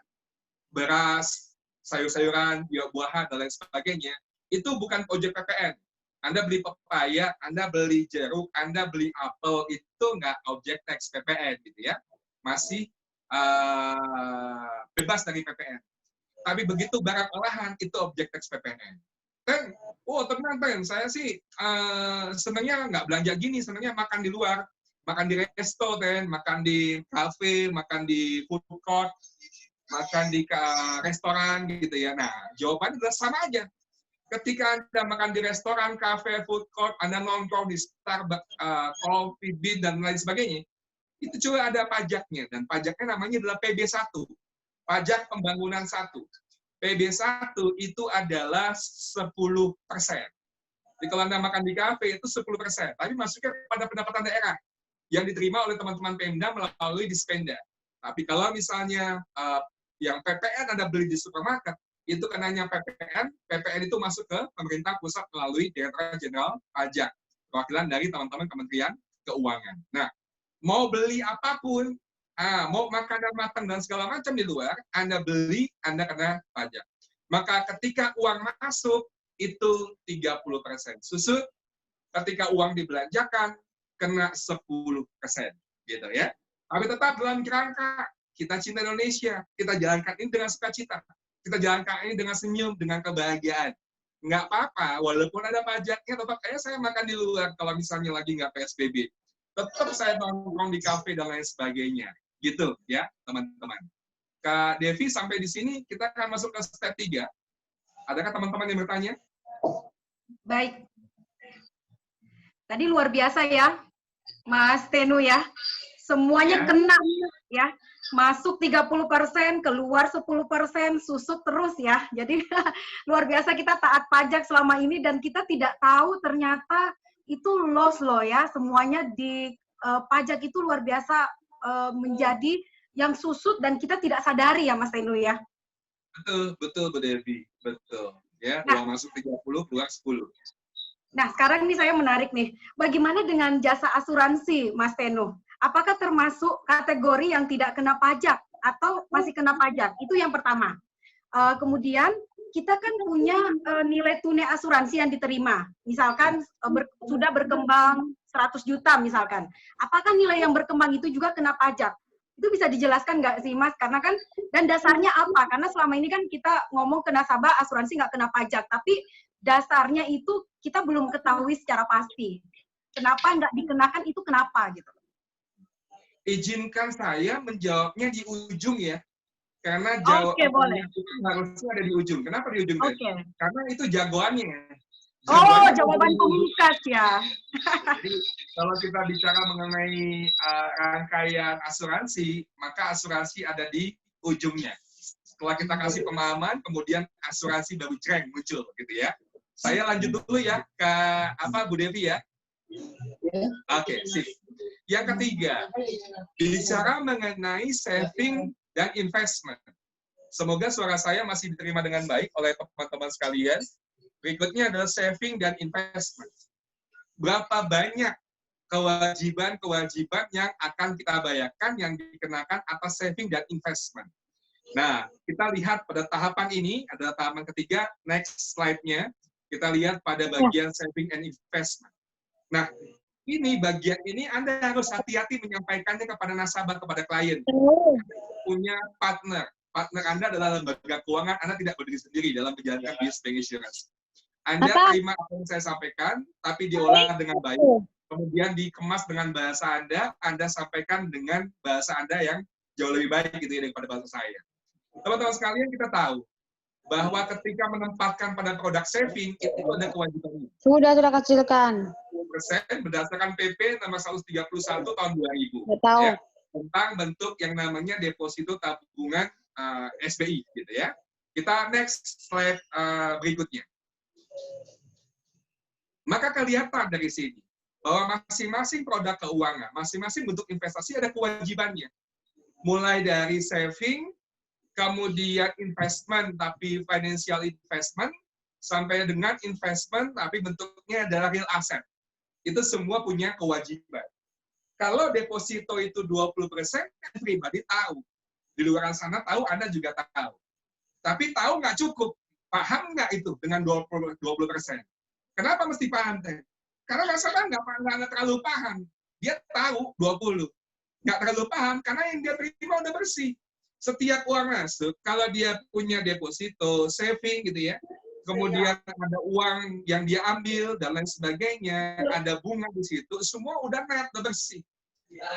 beras, sayur-sayuran, buah-buahan, dan lain sebagainya. Itu bukan objek PPN. Anda beli pepaya, Anda beli jeruk, Anda beli apel, itu nggak objek teks PPN gitu ya. Masih bebas dari PPN. Tapi begitu barang olahan, itu objek teks PPN. Ten, tenang, saya sih senangnya nggak belanja gini, senangnya makan di luar, makan di resto, makan di kafe, makan di food court, makan di restoran gitu ya. Nah, jawabannya adalah sama aja. Ketika Anda makan di restoran, kafe, food court, Anda nongkrong di Starbucks, Coffee Bean, dan lain sebagainya, itu juga ada pajaknya, dan pajaknya namanya adalah PB1, pajak pembangunan 1. PB1 itu adalah 10%. Jadi kalau Anda makan di kafe itu 10%, tapi masuknya pada pendapatan daerah yang diterima oleh teman-teman Pemda melalui Dispenda. Tapi kalau misalnya yang PPN Anda beli di supermarket, itu kenanya PPN itu masuk ke pemerintah pusat melalui Direktorat Jenderal Pajak, perwakilan dari teman-teman Kementerian Keuangan. Nah, mau beli apapun, mau makanan matang dan segala macam di luar, Anda beli, Anda kena pajak. Maka ketika uang masuk, itu 30%. Susu, ketika uang dibelanjakan, kena 10%. Gitu ya. Tapi tetap dalam kerangka, kita cinta Indonesia, kita jalankan ini dengan sukacita. kita jalankan ini dengan senyum, dengan kebahagiaan. Nggak apa-apa, walaupun ada pajaknya, tetap saya makan di luar kalau misalnya lagi nggak PSBB. Tetap saya nongkrong di kafe dan lain sebagainya. Gitu ya, teman-teman. Kak Devi, sampai di sini kita akan masuk ke step 3. Adakah teman-teman yang bertanya? Baik. Tadi luar biasa ya, Mas Tenu ya. Semuanya kena ya. Masuk 30%, keluar 10%, susut terus ya. Jadi luar biasa kita taat pajak selama ini dan kita tidak tahu ternyata itu loss loh ya. Semuanya di pajak itu luar biasa menjadi yang susut dan kita tidak sadari ya Mas Tenu ya. Betul Bu Devi, betul. Ya, Nah, uang masuk 30, keluar 10. Nah, sekarang ini saya menarik nih. Bagaimana dengan jasa asuransi, Mas Tenu? Apakah termasuk kategori yang tidak kena pajak atau masih kena pajak? Itu yang pertama. Kemudian kita kan punya nilai tunai asuransi yang diterima. Misalkan sudah berkembang 100 juta misalkan. Apakah nilai yang berkembang itu juga kena pajak? Itu bisa dijelaskan nggak sih Mas? Karena kan, dan dasarnya apa? Karena selama ini kan kita ngomong ke nasabah asuransi nggak kena pajak, tapi dasarnya itu kita belum ketahui secara pasti. Kenapa nggak dikenakan itu kenapa gitu? Izinkan saya menjawabnya di ujung ya. Karena boleh. itu harusnya ada di ujung. Kenapa di ujung? Karena itu jagoannya. Jawaban pemungkas ya. Jadi, kalau kita bicara mengenai rangkaian asuransi, maka asuransi ada di ujungnya. Setelah kita kasih pemahaman, kemudian asuransi baru jreng muncul, gitu ya. Saya lanjut dulu ya ke Bu Devi ya. Oke, sip. Yang ketiga, bicara mengenai saving dan investment. Semoga suara saya masih diterima dengan baik oleh teman-teman sekalian. Berikutnya adalah saving dan investment. Berapa banyak kewajiban-kewajiban yang akan kita bayarkan yang dikenakan atas saving dan investment. Nah, kita lihat pada tahapan ini, adalah tahapan ketiga, next slide-nya, kita lihat pada bagian saving and investment. Nah, ini bagian ini Anda harus hati-hati menyampaikannya kepada nasabah, kepada klien. Punya partner. Partner Anda adalah lembaga keuangan, Anda tidak berdiri sendiri dalam menjalankan bisnis bank insurance. Anda terima apa yang saya sampaikan, tapi diolah dengan baik. Kemudian dikemas dengan bahasa Anda sampaikan dengan bahasa Anda yang jauh lebih baik gitu ya, daripada bahasa saya. Teman-teman sekalian, kita tahu bahwa ketika menempatkan pada produk saving, itu ada kewajibannya. Sudah kecilkan. 10% berdasarkan PP nomor 131 tahun 2000. Ya, tentang bentuk yang namanya deposito tabungan SBI, gitu ya. Kita next slide berikutnya. Maka kelihatan dari sini bahwa masing-masing produk keuangan, masing-masing bentuk investasi ada kewajibannya. Mulai dari saving, kemudian investment, tapi financial investment, sampai dengan investment, tapi bentuknya adalah real asset. Itu semua punya kewajiban. Kalau deposito itu 20%, pribadi tahu. Di luar sana tahu, Anda juga tahu. Tapi tahu nggak cukup. Paham nggak itu dengan 20%? Kenapa mesti paham? Karena nasabah nggak terlalu paham. Dia tahu 20. Nggak terlalu paham, karena yang dia terima udah bersih. Setiap uang masuk, kalau dia punya deposito, saving gitu ya, kemudian ada uang yang dia ambil, dan lain sebagainya, ada bunga di situ, semua udah net, udah bersih.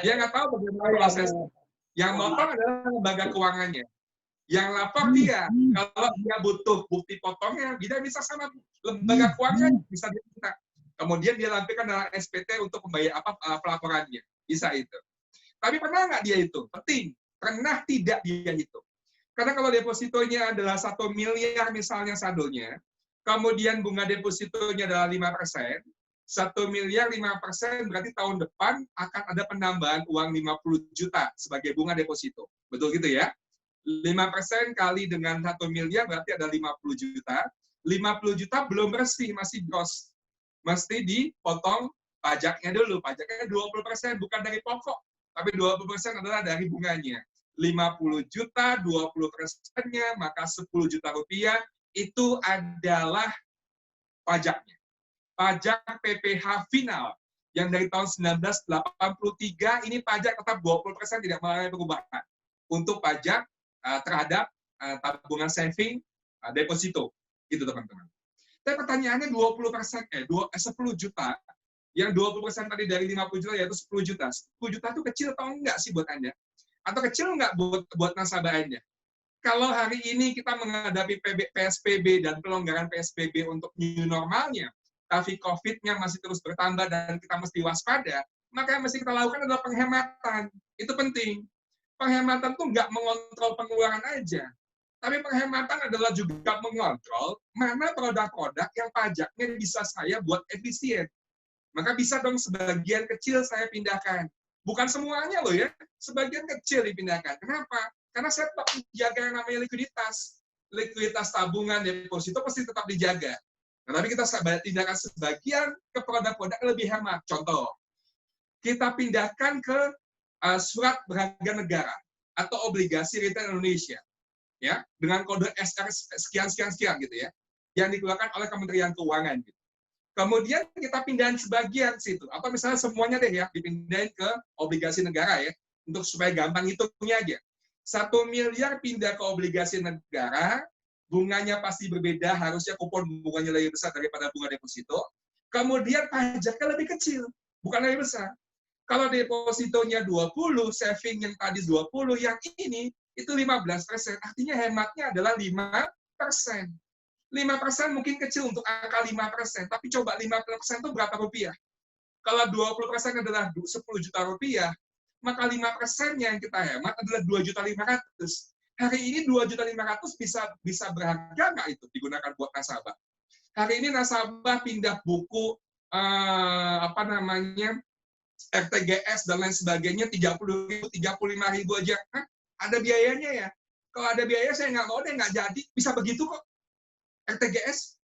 Dia nggak tahu bagaimana prosesnya. Yang motong adalah lembaga keuangannya. Yang lapor dia, kalau dia butuh bukti potongnya, dia bisa sama lembaga keuangan, bisa diminta. Kemudian dia lampirkan dalam SPT untuk membayar pelaporannya. Bisa itu. Tapi pernah nggak dia itu? Penting. Pernah tidak dia itu? Karena kalau depositonya adalah 1 miliar misalnya saldonya, kemudian bunga depositonya adalah 5%, 1 miliar 5% berarti tahun depan akan ada penambahan uang 50 juta sebagai bunga deposito. Betul gitu ya? 5% kali dengan 1 miliar berarti ada 50 juta. 50 juta belum bersih, masih gross. Mesti dipotong pajaknya dulu. Pajaknya 20%, bukan dari pokok. Tapi 20% adalah dari bunganya. 50 juta, 20%-nya, maka 10 juta rupiah, itu adalah pajaknya. Pajak PPh final, yang dari tahun 1983, ini pajak tetap 20% tidak mengalami perubahan. Untuk pajak terhadap tabungan saving, deposito. Gitu teman-teman. Tapi pertanyaannya 20%, 10 juta, yang 20% tadi dari 50 juta yaitu 10 juta. 10 juta itu kecil atau enggak sih buat Anda? Atau kecil enggak buat nasabah Anda? Kalau hari ini kita menghadapi PSBB dan pelonggaran PSBB untuk new normalnya, tapi COVID-nya masih terus bertambah dan kita mesti waspada, maka yang mesti kita lakukan adalah penghematan. Itu penting. Penghematan tuh nggak mengontrol pengeluaran aja, tapi penghematan adalah juga mengontrol mana produk-produk yang pajaknya bisa saya buat efisien. Maka bisa dong sebagian kecil saya pindahkan. Bukan semuanya loh ya, sebagian kecil dipindahkan. Kenapa? Karena saya tetap menjaga yang namanya likuiditas. Likuiditas tabungan, deposito pasti tetap dijaga. Nah, tapi kita tindakan sebagian ke produk-produk lebih hemat. Contoh, kita pindahkan ke surat berharga negara atau obligasi retail Indonesia, ya, dengan kode SR sekian gitu ya, yang dikeluarkan oleh Kementerian Keuangan. Gitu. Kemudian kita pindahin sebagian situ, atau misalnya semuanya deh ya, dipindahin ke obligasi negara ya, untuk supaya gampang hitungnya aja. 1 miliar pindah ke obligasi negara, bunganya pasti berbeda, harusnya kupon bunganya lebih besar daripada bunga deposito. Kemudian pajaknya lebih kecil, bukan lebih besar. Kalau depositonya 20, saving yang tadi 20, yang ini itu 15%. Artinya hematnya adalah 5%. 5% mungkin kecil untuk angka 5%, tapi coba 5% itu berapa rupiah? Kalau 20% adalah 10 juta rupiah, maka 5%-nya yang kita hemat adalah 2.500.000. Hari ini 2.500.000 bisa berharga nggak itu digunakan buat nasabah? Hari ini nasabah pindah buku RTGS dan lain sebagainya 30.000, 35.000 aja. Hah? Ada biayanya ya? Kalau ada biaya saya nggak mau deh, nggak jadi. Bisa begitu kok. RTGS,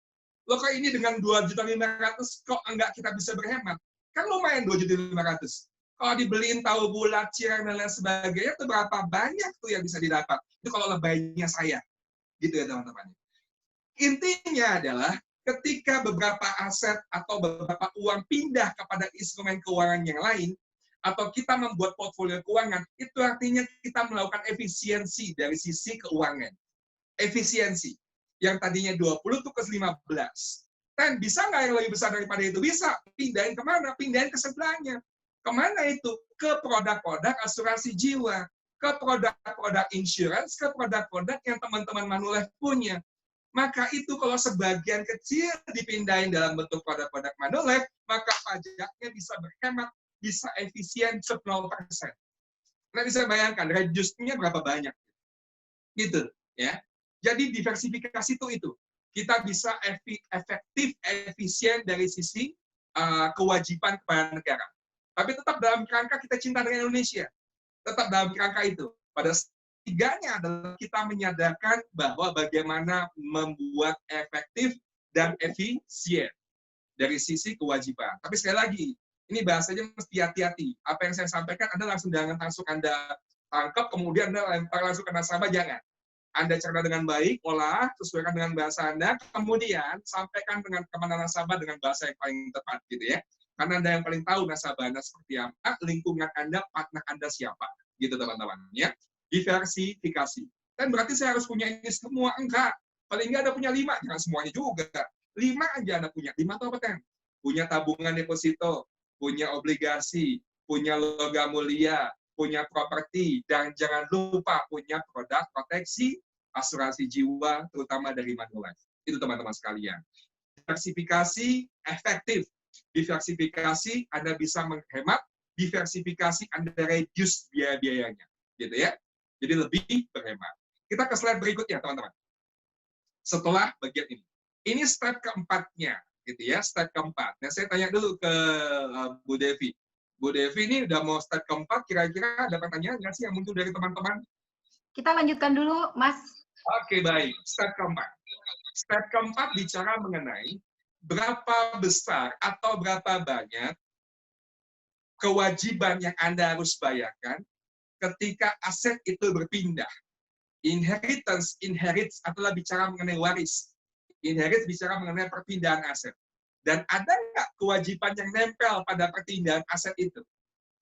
lo kok ini dengan 2.500.000 kok enggak kita bisa berhemat? Kan lumayan 2.500.000. Kalau dibeliin tahu bulat, cireng, dan lain sebagainya, itu berapa banyak tuh yang bisa didapat. Itu kalau lebaynya saya. Gitu ya teman-teman. Intinya adalah ketika beberapa aset atau beberapa uang pindah kepada instrumen keuangan yang lain, atau kita membuat portfolio keuangan, itu artinya kita melakukan efisiensi dari sisi keuangan. Efisiensi. Yang tadinya 20 tuh ke 15. Dan bisa nggak yang lebih besar daripada itu? Bisa. Pindahin kemana? Pindahin ke sebelahnya. Kemana itu? Ke produk-produk asuransi jiwa, ke produk-produk insurance, ke produk-produk yang teman-teman Manulife punya. Maka itu kalau sebagian kecil dipindahin dalam bentuk produk-produk Manulife, maka pajaknya bisa berhemat, bisa efisien 10%. Nah, bisa bayangkan, reduce-nya berapa banyak. Gitu, ya. Jadi diversifikasi itu. Kita bisa efektif, efisien dari sisi kewajiban kepada negara. Tapi tetap dalam kerangka kita cinta dengan Indonesia. Tetap dalam kerangka itu. Pada tiganya adalah kita menyadarkan bahwa bagaimana membuat efektif dan efisien dari sisi kewajiban. Tapi sekali lagi, ini bahasanya mesti hati-hati. Apa yang saya sampaikan Anda langsung langsung Anda tangkap, kemudian Anda lempar langsung ke nasabah, jangan. Anda cerna dengan baik, olah, sesuaikan dengan bahasa Anda, kemudian sampaikan dengan kepada nasabah dengan bahasa yang paling tepat, gitu ya. Karena Anda yang paling tahu nasabah Anda seperti apa, lingkungan Anda, partner Anda siapa, gitu teman-teman. Ya, diversifikasi. Dan berarti saya harus punya ini semua? Enggak. Paling nggak Anda punya 5, jangan semuanya juga. 5 aja Anda punya. 5 atau apa, Ten? Punya tabungan deposito, punya obligasi, punya logam mulia, punya properti, dan jangan lupa punya produk proteksi asuransi jiwa, terutama dari Manulife. Itu teman-teman sekalian. Diversifikasi efektif. Diversifikasi Anda bisa menghemat, diversifikasi Anda reduce biaya-biayanya. Gitu ya. Jadi lebih berhemat. Kita ke slide berikutnya, teman-teman. Setelah bagian ini. Ini step keempatnya. Gitu ya, step keempat. Nah, saya tanya dulu ke Bu Devi. Bu Devi ini udah mau step keempat, kira-kira ada pertanyaan nggak sih yang muncul dari teman-teman? Kita lanjutkan dulu, Mas. Oke, baik. Step keempat. Step keempat bicara mengenai berapa besar atau berapa banyak kewajiban yang Anda harus bayarkan ketika aset itu berpindah. Inherits adalah bicara mengenai waris. Inherits bicara mengenai perpindahan aset. Dan ada nggak kewajiban yang nempel pada perpindahan aset itu?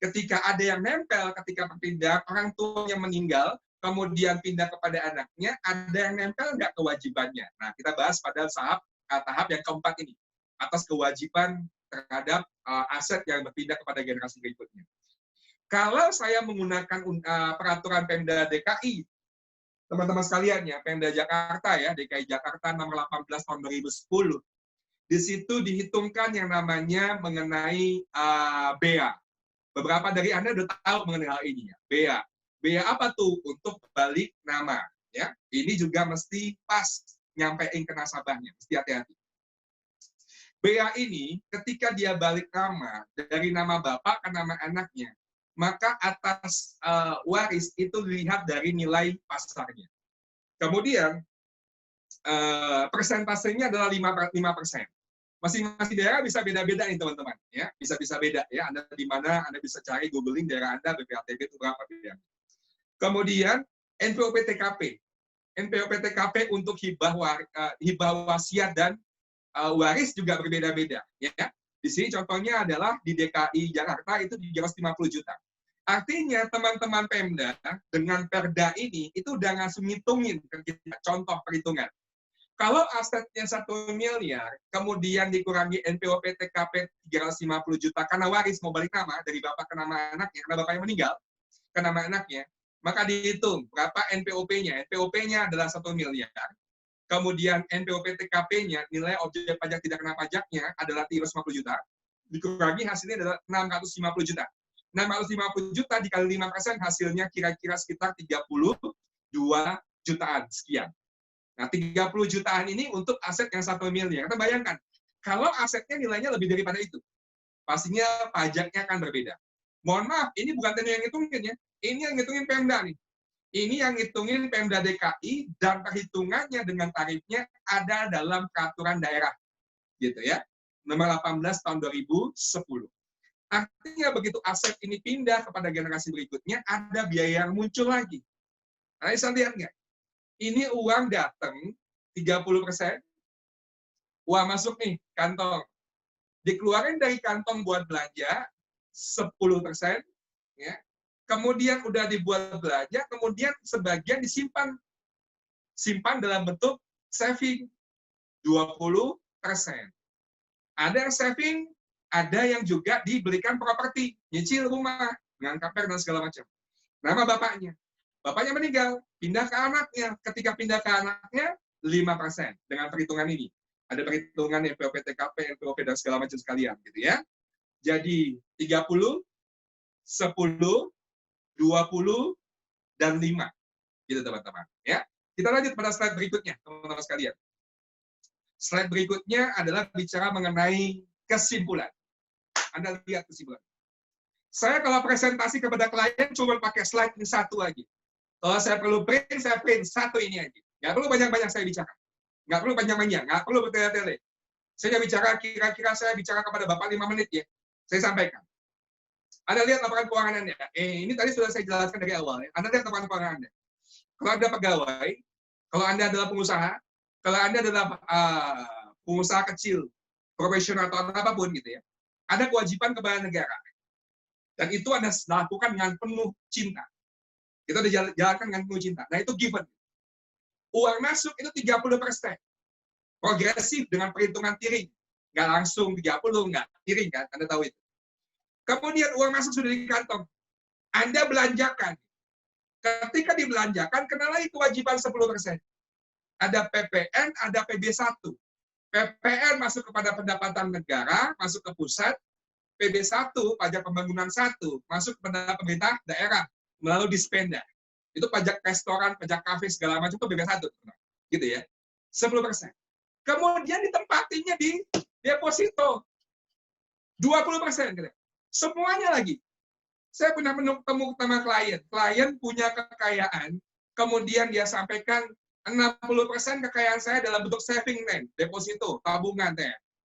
Ketika ada yang nempel ketika perpindahan, orang tuanya meninggal, kemudian pindah kepada anaknya, ada yang nempel nggak kewajibannya? Nah, kita bahas pada tahap yang keempat ini, atas kewajiban terhadap aset yang berpindah kepada generasi berikutnya. Kalau saya menggunakan peraturan Pemda DKI, teman-teman sekalian ya, Pemda Jakarta ya, DKI Jakarta nomor 18 tahun 2010, di situ dihitungkan yang namanya mengenai BEA. Beberapa dari Anda sudah tahu mengenai hal ini ya, BEA. BEA apa tuh? Untuk balik nama. Ya, ini juga mesti pas nyampein ke nasabahnya, mesti hati-hati. BEA ini ketika dia balik nama dari nama bapak ke nama anaknya, maka atas waris itu dilihat dari nilai pasarnya. Kemudian persentasenya adalah 5%. Masing-masing daerah bisa beda-beda nih teman-teman, ya bisa beda ya. Anda di mana Anda bisa cari googling daerah Anda BPATB itu berapa beda. Kemudian NPOP-TKP, NPOP-TKP untuk hibah wasiat dan waris juga berbeda-beda ya. Di sini contohnya adalah di DKI Jakarta itu 350 juta. Artinya teman-teman Pemda dengan Perda ini itu udah langsung ngitungin ke kita contoh perhitungan. Kalau asetnya 1 miliar, kemudian dikurangi NPWP TKP 350 juta karena waris mau balik nama dari bapak ke nama anaknya, karena bapaknya meninggal ke nama anaknya, maka dihitung berapa NPWP-nya. NPWP-nya adalah 1 miliar. Kemudian NPWP TKP-nya, nilai objek pajak tidak kena pajaknya adalah 350 juta. Dikurangi hasilnya adalah 650 juta. 650 juta dikali 5% hasilnya kira-kira sekitar 32 jutaan sekian. Nah, 30 jutaan ini untuk aset yang 1 miliar. Kita bayangkan, kalau asetnya nilainya lebih daripada itu, pastinya pajaknya akan berbeda. Mohon maaf, ini bukan yang ngitungin ya. Ini yang ngitungin Pemda nih. Ini yang ngitungin Pemda DKI dan perhitungannya dengan tarifnya ada dalam peraturan daerah. Gitu ya. Nomor 18 tahun 2010. Artinya begitu aset ini pindah kepada generasi berikutnya, ada biaya yang muncul lagi. Nah, bisa lihat nggak? Ini uang datang 30%, uang masuk nih kantong, dikeluarin dari kantong buat belanja 10%, ya. Kemudian udah dibuat belanja, kemudian sebagian disimpan, dalam bentuk saving 20%. Ada yang saving, ada yang juga dibelikan properti, nyicil rumah dengan KPR dan segala macam. Nama bapaknya. Bapaknya meninggal, pindah ke anaknya. Ketika pindah ke anaknya, 5% dengan perhitungan ini. Ada perhitungan NPWP TKP, NPWP dan segala macam sekalian, gitu ya. Jadi 30, 10, 20, dan 5. Gitu teman-teman. Ya. Kita lanjut pada slide berikutnya, teman-teman sekalian. Slide berikutnya adalah bicara mengenai kesimpulan. Anda lihat kesimpulan. Saya kalau presentasi kepada klien cuma pakai slide ini satu aja. Kalau saya perlu print, saya print satu ini aja. Nggak perlu banyak-banyak saya bicara. Nggak perlu panjang-panjang, nggak perlu bertele-tele. Saya bicara, kira-kira saya bicara kepada Bapak 5 menit ya. Saya sampaikan. Anda lihat laporan keuangan Anda. Ini tadi sudah saya jelaskan dari awal. Ya. Anda lihat laporan keuangan Anda. Kalau Anda pegawai, kalau Anda adalah pengusaha, kalau Anda adalah pengusaha kecil, profesional atau apapun gitu ya, ada kewajiban kepada negara. Dan itu Anda lakukan dengan penuh cinta. Kita dijalankan dengan penuh cinta. Nah, itu given. Uang masuk itu 30%. Progresif dengan perhitungan tiring. Nggak langsung 30, nggak tiring kan? Anda tahu itu. Kemudian uang masuk sudah di kantong. Anda belanjakan. Ketika dibelanjakan, kena lagi kewajiban 10%. Ada PPN, ada PB1. PPN masuk kepada pendapatan negara, masuk ke pusat. PB1, pajak pembangunan 1, masuk kepada pemerintah daerah. Melalui Dispenda. Itu pajak restoran, pajak kafe, segala macam itu BB1. Gitu ya. 10%. Kemudian ditempatinya di deposito. 20%. Gitu. Semuanya lagi. Saya pernah ketemu sama klien. Klien punya kekayaan, kemudian dia sampaikan 60% kekayaan saya dalam bentuk saving plan, deposito, tabungan.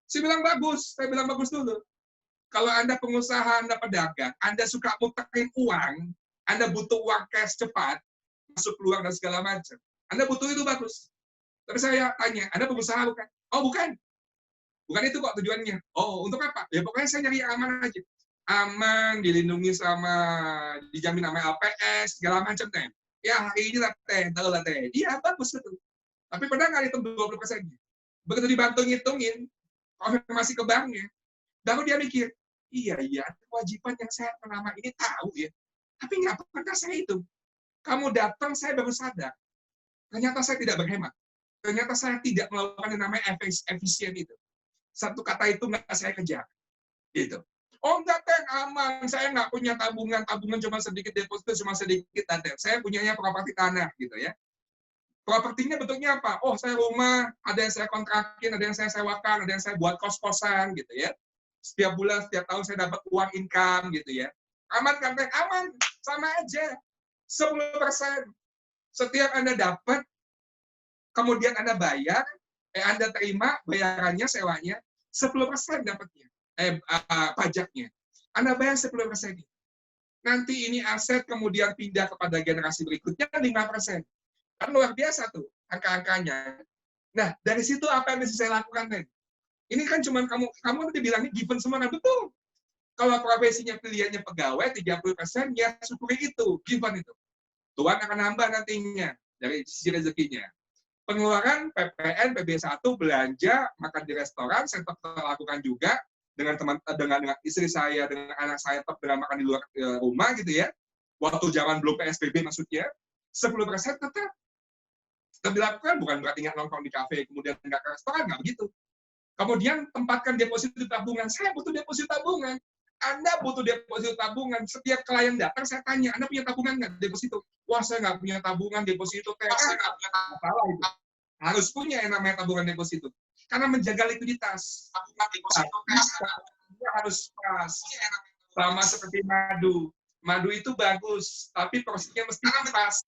Saya bilang bagus. Saya bilang bagus dulu. Kalau Anda pengusaha, Anda pedagang, Anda suka muterin uang, Anda butuh uang cash cepat, masuk keluar dan segala macam. Anda butuh itu bagus. Tapi saya tanya, Anda pengusaha bukan? Oh bukan. Bukan itu kok tujuannya. Oh untuk apa? Ya pokoknya saya nyari yang aman aja. Aman, dilindungi sama, dijamin sama LPS, segala macam. Ya, hari ini lah teh, tahu lah teh. Iya, bagus itu. Tapi pernah nggak hitung 20%-nya? Begitu dibantu ngitungin, konfirmasi ke banknya, baru dia mikir, iya, ada kewajiban yang saya selama ini tahu ya. Tapi nggak pernah saya hitung. Kamu datang, saya baru sadar. Ternyata saya tidak berhemat. Ternyata saya tidak melakukan yang namanya efisien itu. Satu kata itu nggak saya kejar. Gitu. Oh enggak, Teh, aman. Saya nggak punya tabungan. Tabungan cuma sedikit, deposito cuma sedikit. Teh. Saya punyanya properti tanah. Gitu ya. Propertinya bentuknya apa? Oh, saya rumah, ada yang saya kontrakin, ada yang saya sewakan, ada yang saya buat kos-kosan. Gitu ya. Setiap bulan, setiap tahun saya dapat uang income. Gitu ya. Aman kan, Teh? Aman. Sama aja. 10%. Setiap Anda dapat, kemudian Anda bayar, Anda terima bayarannya, sewanya, 10% dapatnya, pajaknya. Anda bayar 10%. Nanti ini aset kemudian pindah kepada generasi berikutnya 5%. Kan luar biasa tuh angka-angkanya. Nah, dari situ apa yang bisa saya lakukan, Nen? Ini kan cuma kamu nanti bilangnya given semua, nah betul. Kalau profesinya pilihannya pegawai 30%, ya syukuri itu, given itu. Tuhan akan nambah nantinya dari sisi rezekinya. Pengeluaran PPN, PB1, belanja, makan di restoran, saya tetap lakukan juga dengan dengan istri saya, dengan anak saya tetap makan di luar rumah gitu ya. Waktu zaman belum PSBB maksudnya, 10% tetap dilakukan, bukan berarti nggak nongkrong di kafe, kemudian nggak ke restoran, nggak begitu. Kemudian tempatkan deposito tabungan. Saya butuh deposito tabungan. Anda butuh deposito tabungan. Setiap klien datang, saya tanya, Anda punya tabungan nggak deposito? Wah, saya nggak punya tabungan deposito. Saya nggak punya masalah itu. Harus punya yang namanya tabungan deposito. Karena menjaga likuiditas. Tabungan deposito harus pas. Sama seperti madu. Madu itu bagus, tapi porsinya mesti pas.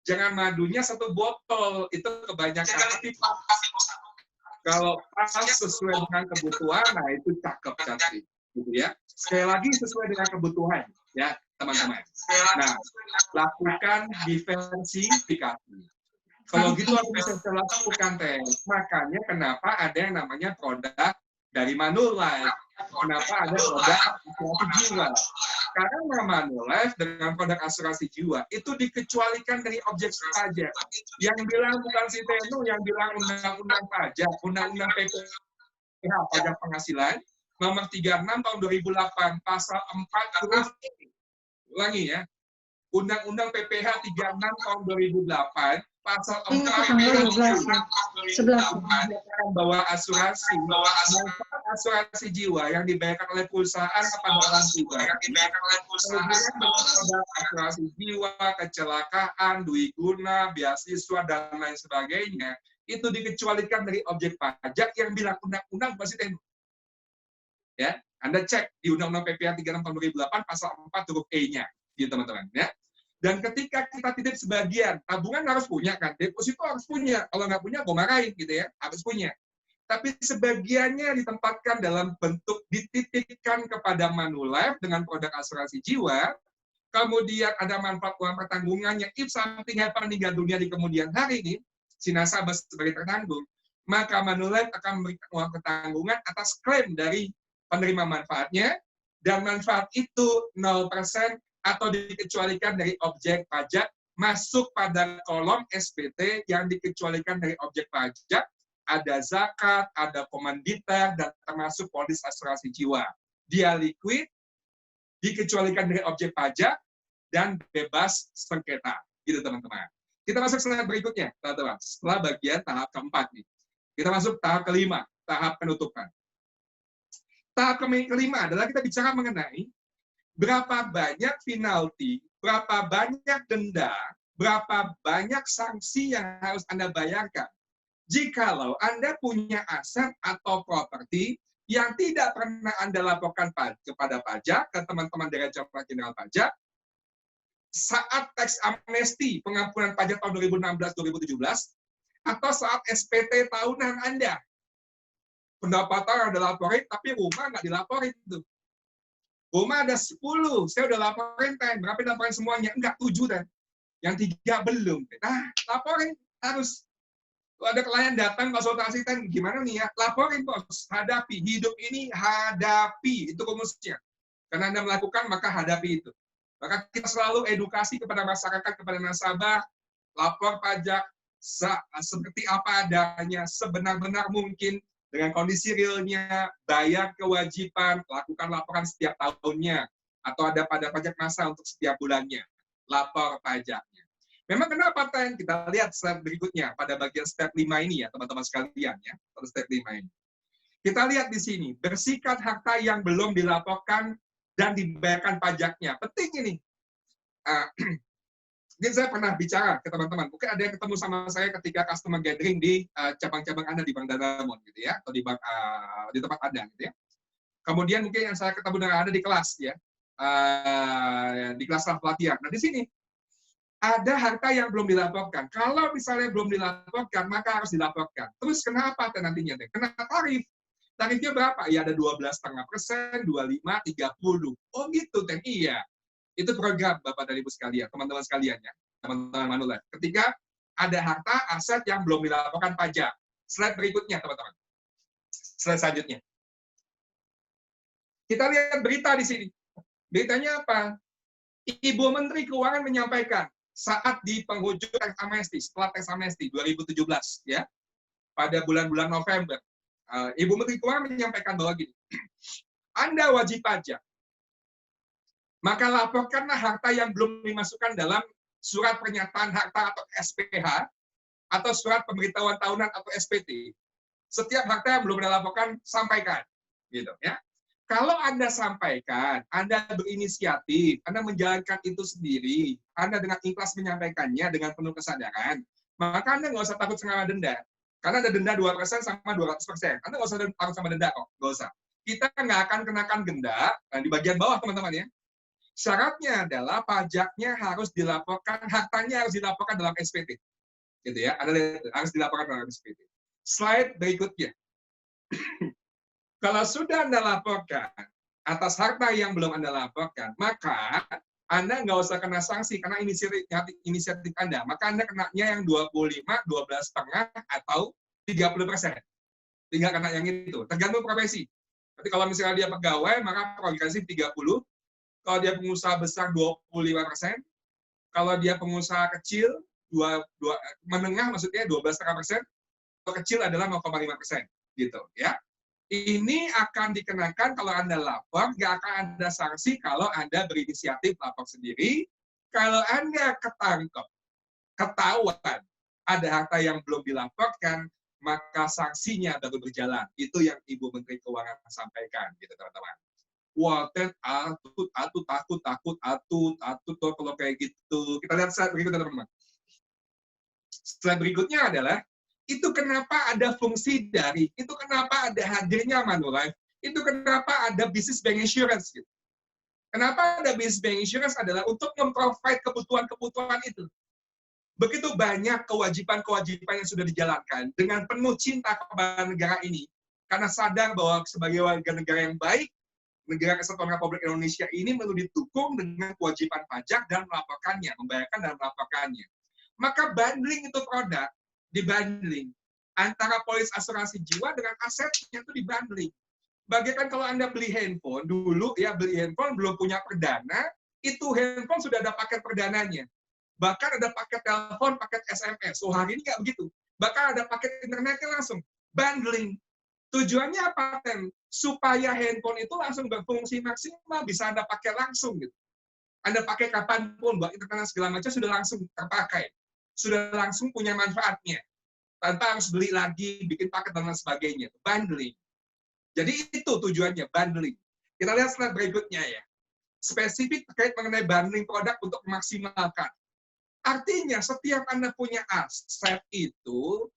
Jangan madunya satu botol, itu kebanyakan. Tapi kalau pas sesuai dengan kebutuhan, nah itu cakep cantik, gitu ya. Sekali lagi sesuai dengan kebutuhan, ya teman-teman. Nah, lakukan diversifikasi. Kalau gitu aku bisa lakukan tes. Makanya kenapa ada yang namanya produk dari Manulife. Kenapa ada produk asuransi jiwa? Karena Manulife dengan produk asuransi jiwa itu dikecualikan dari objek pajak. Yang bilang bukan si Tenu, yang bilang undang-undang pajak, undang-undang PPh, pajak penghasilan, nomor 36 tahun 2008, pasal 4 huruf ulangi ya. Undang-undang PPh 36 tahun 2008, pasal 4 bahwa asuransi jiwa yang dibayarkan oleh perusahaan kepada orang tua, asuransi jiwa, kecelakaan, dui guna, beasiswa dan lain sebagainya, itu dikecualikan dari objek pajak yang bilang undang-undang pasti Tenu. Ya, Anda cek di Undang-Undang PPh 36 tahun 2008 pasal 4 huruf E-nya, gitu teman-teman, ya. Dan ketika kita titip sebagian, tabungan harus punya kan, deposito harus punya. Kalau nggak punya, gue marahin gitu ya, harus punya. Tapi sebagiannya ditempatkan dalam bentuk dititipkan kepada Manulife dengan produk asuransi jiwa, kemudian ada manfaat uang pertanggungannya, if something happen meninggal dunia di kemudian hari ini, si nasabah sebagai tertanggung, maka Manulife akan memberikan uang pertanggungan atas klaim dari penerima manfaatnya, dan manfaat itu 0% atau dikecualikan dari objek pajak, masuk pada kolom SPT yang dikecualikan dari objek pajak, ada zakat, ada komanditer, dan termasuk polis asuransi jiwa. Dia liquid, dikecualikan dari objek pajak, dan bebas sengketa. Gitu teman-teman. Kita masuk slide berikutnya, teman-teman. Setelah bagian tahap keempat nih. Kita masuk tahap kelima, tahap penutupan. Tahap kelima adalah kita bicara mengenai berapa banyak penalti, berapa banyak denda, berapa banyak sanksi yang harus Anda bayarkan jikalau Anda punya aset atau properti yang tidak pernah Anda laporkan kepada pajak, ke teman-teman Direktorat Jenderal Pajak, saat tax amnesty, pengampunan pajak tahun 2016-2017, atau saat SPT tahunan Anda. Pendapatan ada laporin, tapi rumah nggak dilaporin. Rumah ada 10, saya udah laporin, berapa laporin semuanya? Enggak, 7, dan yang 3 belum. Nah, laporin harus. Kalau ada klien datang konsultasi, gimana nih ya? Laporin, bos. Hadapi. Hidup ini hadapi. Itu rumusnya. Karena Anda melakukan, maka hadapi itu. Maka kita selalu edukasi kepada masyarakat, kepada nasabah, lapor pajak seperti apa adanya, sebenar-benar mungkin, dengan kondisi realnya, bayar kewajiban, lakukan laporan setiap tahunnya, atau ada pajak massa untuk setiap bulannya, lapor pajaknya. Memang kenapa, Ten? Kita lihat slide berikutnya, pada bagian step 5 ini ya, teman-teman sekalian ya, pada step 5 ini. Kita lihat di sini, bersihkan harta yang belum dilaporkan dan dibayarkan pajaknya. Penting ini. Ini saya pernah bicara ke teman-teman. Mungkin ada yang ketemu sama saya ketika customer gathering di cabang-cabang Anda di Bank Danamon, gitu ya, atau di tempat Anda, gitu ya. Kemudian mungkin yang saya ketemu dengan Anda di kelas, ya, di kelas pelatihan. Nah, di sini ada harta yang belum dilaporkan. Kalau misalnya belum dilaporkan, maka harus dilaporkan. Terus kenapa nantinya? Kena tarif. Tarifnya berapa? Ya ada 12,5%, 25, 30. Oh gitu, Ten. Iya. Itu program Bapak dan Ibu sekalian, teman-teman sekalian ya, teman-teman Manulife. Ketika ada harta aset yang belum dilaporkan pajak. Slide berikutnya, teman-teman. Slide selanjutnya. Kita lihat berita di sini. Beritanya apa? Ibu Menteri Keuangan menyampaikan saat di penghujung tax amnesty, setelah tax amnesty 2017 ya, pada bulan-bulan November, Ibu Menteri Keuangan menyampaikan bahwa gini, Anda wajib pajak, maka laporkanlah harta yang belum dimasukkan dalam surat pernyataan harta atau SPH, atau surat pemberitahuan tahunan atau SPT. Setiap harta yang belum dilaporkan, sampaikan. Gitu, ya. Kalau Anda sampaikan, Anda berinisiatif, Anda menjalankan itu sendiri, Anda dengan ikhlas menyampaikannya dengan penuh kesadaran, maka Anda nggak usah takut sama denda. Karena ada denda 2% sama 200%. Anda nggak usah takut sama denda kok, nggak usah. Kita nggak akan kenakan denda, di bagian bawah teman-teman ya. Syaratnya adalah pajaknya harus dilaporkan, hartanya harus dilaporkan dalam SPT. Gitu ya, harus dilaporkan dalam SPT. Slide berikutnya. Kalau sudah Anda laporkan atas harta yang belum Anda laporkan, maka Anda nggak usah kena sanksi karena inisiatif Anda. Maka Anda kenanya yang 25, 12,5 atau 30%. Tinggal kena yang itu. Tergantung profesi. Tapi kalau misalnya dia pegawai, maka progresif 30. Kalau dia pengusaha besar 25%, kalau dia pengusaha kecil menengah maksudnya 12,5%, kalau kecil adalah 0,5%, gitu ya. Ini akan dikenakan kalau Anda lapor, nggak akan ada sanksi kalau Anda berinisiatif lapor sendiri. Kalau Anda ketangkep, ketahuan ada harta yang belum dilaporkan, maka sanksinya baru berjalan. Itu yang Ibu Menteri Keuangan sampaikan, gitu teman-teman. Wah, takut kalau kayak gitu. Kita lihat slide berikutnya, teman-teman. Slide berikutnya adalah, itu kenapa ada fungsi dari, itu kenapa ada hadirnya Manulife, itu kenapa ada business bank insurance. Gitu. Kenapa ada business bank insurance adalah untuk memprovide kebutuhan-kebutuhan itu. Begitu banyak kewajiban-kewajiban yang sudah dijalankan dengan penuh cinta kepada negara ini, karena sadar bahwa sebagai warga negara yang baik, Negara Kesatuan Republik Indonesia ini perlu didukung dengan kewajiban pajak dan melaporkannya, membayarkan dan melaporkannya. Maka bundling itu produk, dibundling. Antara polis asuransi jiwa dengan asetnya itu dibundling. Bagaikan kalau Anda beli handphone, dulu ya beli handphone belum punya perdana, itu handphone sudah ada paket perdananya. Bahkan ada paket telepon, paket SMS. Oh, hari ini nggak begitu. Bahkan ada paket internetnya langsung. Bundling. Tujuannya apa, Ten? Supaya handphone itu langsung berfungsi maksimal, bisa Anda pakai langsung. Gitu. Anda pakai kapanpun, buat internet segala macam sudah langsung terpakai. Sudah langsung punya manfaatnya. Tanpa harus beli lagi, bikin paket, dan lain sebagainya. Bundling. Jadi itu tujuannya, bundling. Kita lihat slide berikutnya ya. Spesifik terkait mengenai bundling produk untuk memaksimalkan. Artinya, setiap Anda punya aset itu,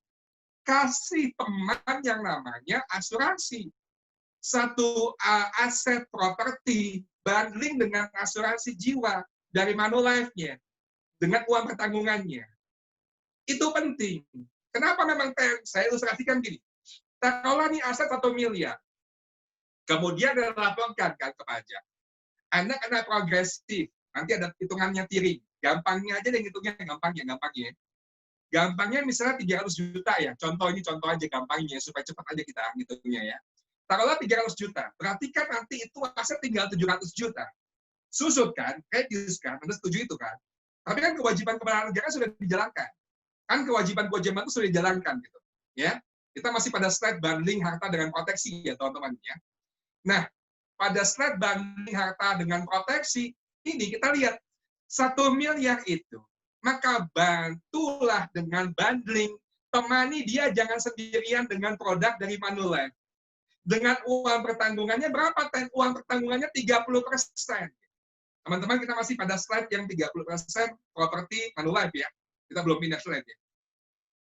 kasih teman yang namanya asuransi. Satu aset properti bundling dengan asuransi jiwa dari Manulife-nya dengan uang pertanggungannya. Itu penting. Kenapa memang saya ilustrasikan gini. Taruhlah nih aset 1 miliar. Kemudian dilaporkan kan ke pajak. Anda kena progresif. Nanti ada hitungannya tiring. Gampangnya aja deh hitungnya, gampangnya. Gampangnya misalnya 300 juta ya, contoh aja gampangnya, supaya cepat aja kita ngitungnya ya. Taruhlah 300 juta, berarti kan nanti itu aset tinggal 700 juta. susut kan, reduce kan, Anda setuju itu kan? Tapi kan kewajiban kepada negara sudah dijalankan. Kan kewajiban-kewajiban itu sudah dijalankan gitu. Ya. Kita masih pada slide bundling harta dengan proteksi ya, teman-teman ya. Nah, pada slide bundling harta dengan proteksi, ini kita lihat 1 miliar itu, maka bantulah dengan bundling, temani dia jangan sendirian dengan produk dari Manulife. Dengan uang pertanggungannya berapa? Uang pertanggungannya 30%. Teman-teman, kita masih pada slide yang 30% properti Manulife ya. Kita belum pindah slide ya.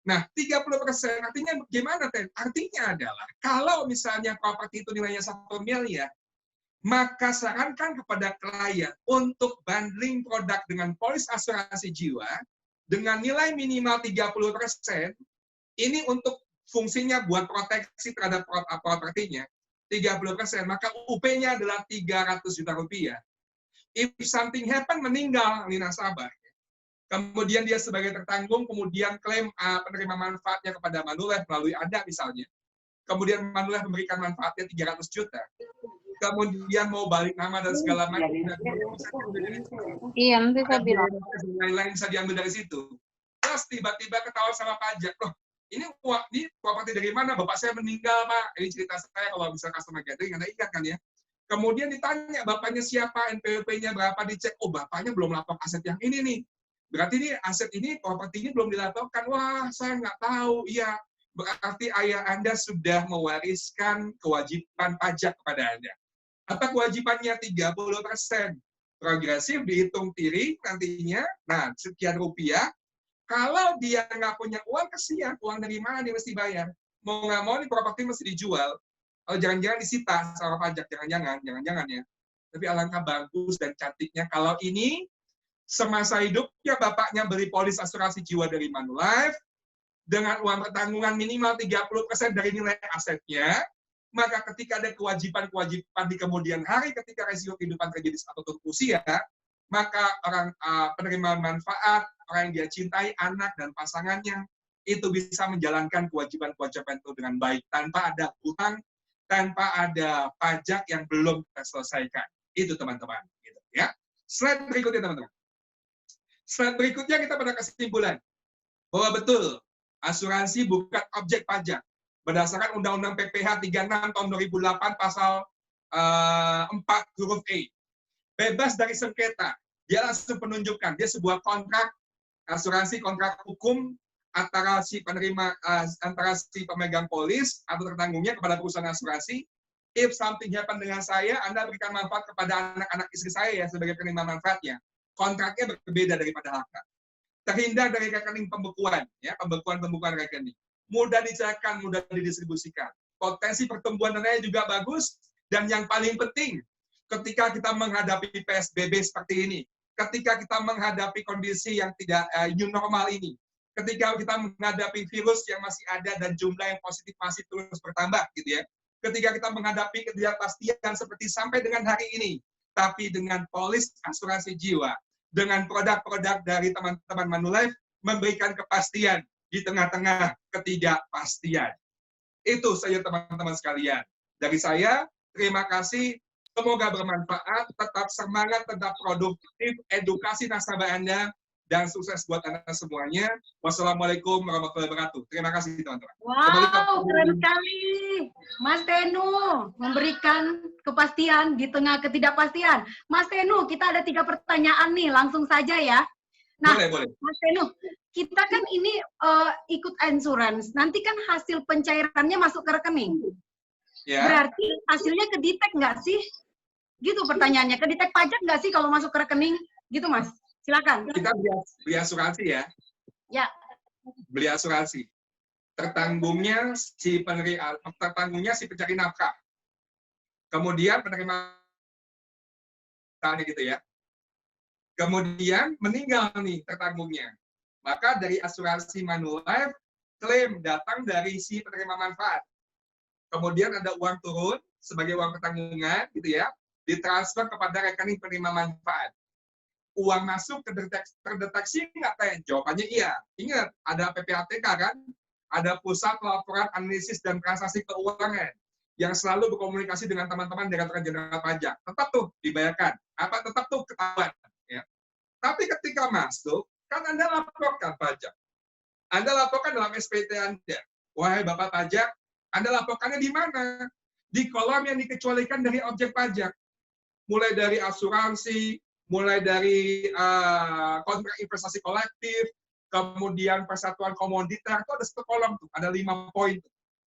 Nah, 30% artinya gimana, Ten? Artinya adalah, kalau misalnya properti itu nilainya 1 miliar, maka sarankan kepada klien untuk bundling produk dengan polis asuransi jiwa dengan nilai minimal 30%, ini untuk fungsinya buat proteksi terhadap propertinya, 30%, maka UP-nya adalah 300 juta rupiah. If something happen, meninggal di nasabah. Kemudian dia sebagai tertanggung, kemudian klaim penerima manfaatnya kepada Manulife melalui Anda misalnya. Kemudian Manulife memberikan manfaatnya 300 juta. Kemudian mau balik nama dan segala macam. Iya, nanti saya bilang. Lain-lain bisa diambil dari situ. Terus tiba-tiba ketahuan sama pajak. Loh, ini properti dari mana? Bapak saya meninggal, Pak. Ini cerita saya kalau bisa customer gathering, Anda ingat kan ya? Kemudian ditanya, bapaknya siapa, NPWP-nya berapa, dicek. Oh, bapaknya belum lapor aset yang ini nih. Berarti ini aset ini, properti ini belum dilaporkan. Wah, saya nggak tahu. Iya, berarti ayah Anda sudah mewariskan kewajiban pajak kepada Anda. Apa kewajibannya? 30%. Progresif dihitung tiring nantinya, nah sekian rupiah. Kalau dia nggak punya uang, kesian. Uang dari mana dia mesti bayar? Mau nggak mau, nih properti mesti dijual. Oh, jangan-jangan disita sama pajak. Jangan-jangan ya. Tapi alangkah bagus dan cantiknya kalau ini semasa hidupnya bapaknya beli polis asuransi jiwa dari Manulife dengan uang pertanggungan minimal 30% dari nilai asetnya, maka ketika ada kewajiban-kewajiban di kemudian hari ketika resiko kehidupan terjadi atau usia, maka orang penerima manfaat, orang yang dia cintai, anak dan pasangannya, itu bisa menjalankan kewajiban-kewajiban itu dengan baik tanpa ada utang, tanpa ada pajak yang belum terselesaikan. Itu teman-teman. Gitu, ya. Slide berikutnya teman-teman. Slide berikutnya kita pada kesimpulan bahwa betul asuransi bukan objek pajak berdasarkan Undang-Undang PPH 36 tahun 2008 pasal 4 huruf E. Bebas dari sengketa. Dia langsung penunjukkan dia sebuah kontrak asuransi, kontrak hukum antara si penerima antara si pemegang polis atau tertanggungnya kepada perusahaan asuransi. If something happen dengan saya, Anda berikan manfaat kepada anak-anak istri saya ya sebagai penerima manfaatnya. Kontraknya berbeda daripada harta. Terhindar dari rekening pembekuan, ya pembekuan rekening. Mudah dicairkan, mudah didistribusikan. Potensi pertumbuhan dananya juga bagus. Dan yang paling penting, ketika kita menghadapi PSBB seperti ini, ketika kita menghadapi kondisi yang tidak new normal ini, ketika kita menghadapi virus yang masih ada dan jumlah yang positif masih terus bertambah, gitu ya. Ketika kita menghadapi ketidakpastian seperti sampai dengan hari ini, tapi dengan polis asuransi jiwa, dengan produk-produk dari teman-teman Manulife memberikan kepastian di tengah-tengah ketidakpastian. Itu saja teman-teman sekalian. Dari saya, terima kasih. Semoga bermanfaat, tetap semangat, tetap produktif, edukasi nasabah Anda, dan sukses buat Anda semuanya. Wassalamualaikum warahmatullahi wabarakatuh. Terima kasih teman-teman. Wow, keren sekali. Mas Tenu memberikan kepastian di tengah ketidakpastian. Mas Tenu, kita ada 3 pertanyaan nih, langsung saja ya. Nah, boleh. Mas Tenu, kita kan ini ikut insurance, nanti kan hasil pencairannya masuk ke rekening. Ya. Berarti hasilnya kedetek nggak sih? Gitu pertanyaannya, kedetek pajak nggak sih kalau masuk ke rekening? Gitu Mas. Silakan. Kita beli asuransi ya. Ya. Beli asuransi. Tertanggungnya si pencari nafkah. Kemudian penerima gitu ya. Kemudian meninggal nih tertanggungnya. Maka dari asuransi Manulife klaim datang dari si penerima manfaat. Kemudian ada uang turun sebagai uang pertanggungan gitu ya, ditransfer kepada rekening penerima manfaat. Uang masuk terdeteksi nggak, Teh? Jawabannya iya. Ingat, ada PPATK kan? Ada Pusat Pelaporan Analisis dan Transaksi Keuangan. yang selalu berkomunikasi dengan teman-teman Direktorat Jenderal Pajak. Tetap tuh dibayarkan. Tetap tuh ketahuan. Ya. Tapi ketika masuk, kan Anda laporkan pajak. Anda laporkan dalam SPT Anda. Wahai Bapak Pajak, Anda laporkannya di mana? Di kolom yang dikecualikan dari objek pajak. Mulai dari asuransi, mulai dari kontrak investasi kolektif, kemudian persatuan komoditer, itu ada satu kolom tuh, ada 5 poin.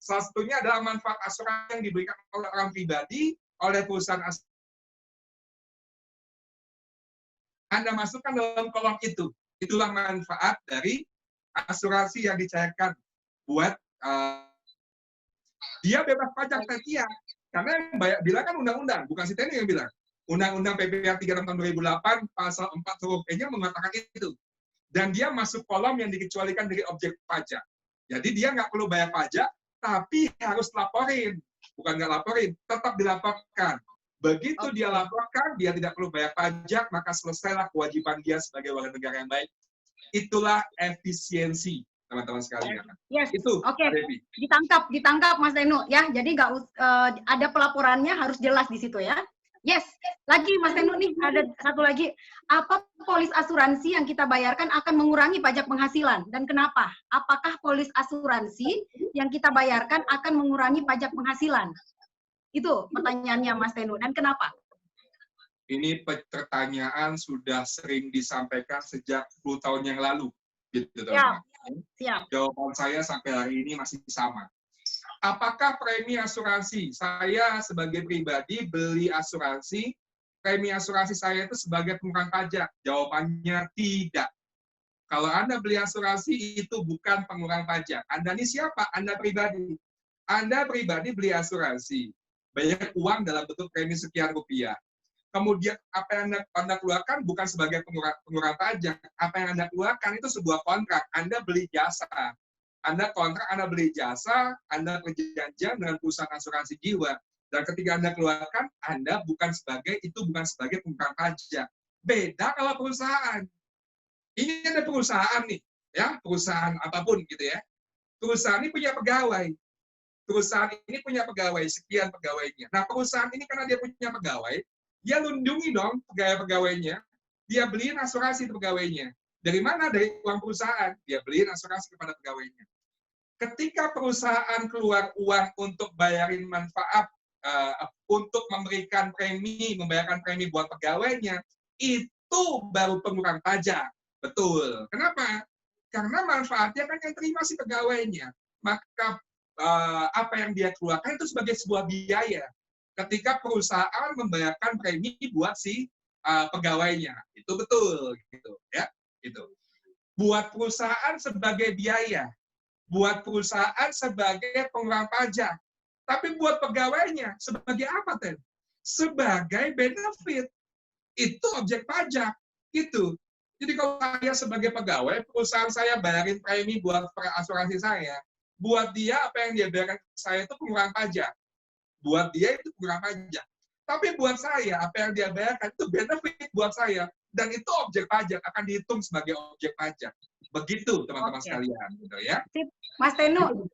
Salah satunya adalah manfaat asuransi yang diberikan oleh orang pribadi, oleh perusahaan asuransi. Anda masukkan dalam kolom itu. Itulah manfaat dari asuransi yang dicairkan buat dia bebas pajak Tetia. Karena yang bilang kan undang-undang, bukan si Teni yang bilang. Undang-undang PPR 36 tahun 2008, pasal 4 huruf E-nya mengatakan itu. Dan dia masuk kolom yang dikecualikan dari objek pajak. Jadi dia nggak perlu bayar pajak, tapi harus laporin. Bukan nggak laporin, tetap dilaporkan. Begitu dia laporkan, dia tidak perlu bayar pajak, maka selesailah kewajiban dia sebagai warga negara yang baik. Itulah efisiensi, teman-teman sekalian. Yes. Itu, Oke. Ditangkap Mas Tenu ya. Jadi nggak ada pelaporannya harus jelas di situ ya. Yes. Lagi Mas Tenu nih ada satu lagi. Apa polis asuransi yang kita bayarkan akan mengurangi pajak penghasilan dan kenapa? Apakah polis asuransi yang kita bayarkan akan mengurangi pajak penghasilan? Itu pertanyaannya Mas Tenu dan kenapa? Ini pertanyaan sudah sering disampaikan sejak 10 tahun yang lalu. Gitu, teman-teman. Siap. Jawaban saya sampai hari ini masih sama. Apakah premi asuransi? Saya sebagai pribadi beli asuransi, premi asuransi saya itu sebagai pengurang pajak. Jawabannya tidak. Kalau Anda beli asuransi itu bukan pengurang pajak. Anda ini siapa? Anda pribadi. Anda pribadi beli asuransi. Bayar uang dalam bentuk premi sekian rupiah. Kemudian apa yang Anda keluarkan bukan sebagai pengurang pajak. Apa yang Anda keluarkan itu sebuah kontrak. Anda beli jasa. Anda kontrak, Anda beli jasa, Anda perjanjian dengan perusahaan asuransi jiwa. Dan ketika Anda keluarkan, Anda bukan sebagai pengurang pajak. Beda kalau perusahaan. Ini ada perusahaan nih, ya perusahaan apapun gitu ya. Perusahaan ini punya pegawai. Perusahaan ini punya pegawai, sekian pegawainya. Nah perusahaan ini karena dia punya pegawai, dia lindungi dong pegawai-pegawainya. Dia beliin asuransi pegawainya. Dari mana? Dari uang perusahaan. Dia beliin asuransi kepada pegawainya. Ketika perusahaan keluar uang untuk bayarin manfaat, untuk memberikan premi, membayarkan premi buat pegawainya, itu baru pengurang pajak. Betul. Kenapa? Karena manfaatnya kan yang terima si pegawainya. Maka apa yang dia keluarkan itu sebagai sebuah biaya. Ketika perusahaan membayarkan premi buat si pegawainya, itu betul, gitu ya. Itu. Buat perusahaan sebagai biaya, buat perusahaan sebagai pengurang pajak, tapi buat pegawainya sebagai apa, Ten? Sebagai benefit. Itu objek pajak, gitu. Jadi kalau saya sebagai pegawai, perusahaan saya bayarin premi buat asuransi saya, buat dia apa yang dia bayarkan ke saya itu pengurang pajak. Buat dia itu pengurang pajak. Tapi buat saya, apa yang dia bayarkan itu benefit buat saya. Dan itu objek pajak, akan dihitung sebagai objek pajak. Begitu, teman-teman sekalian. Gitu, ya. Mas Tenu,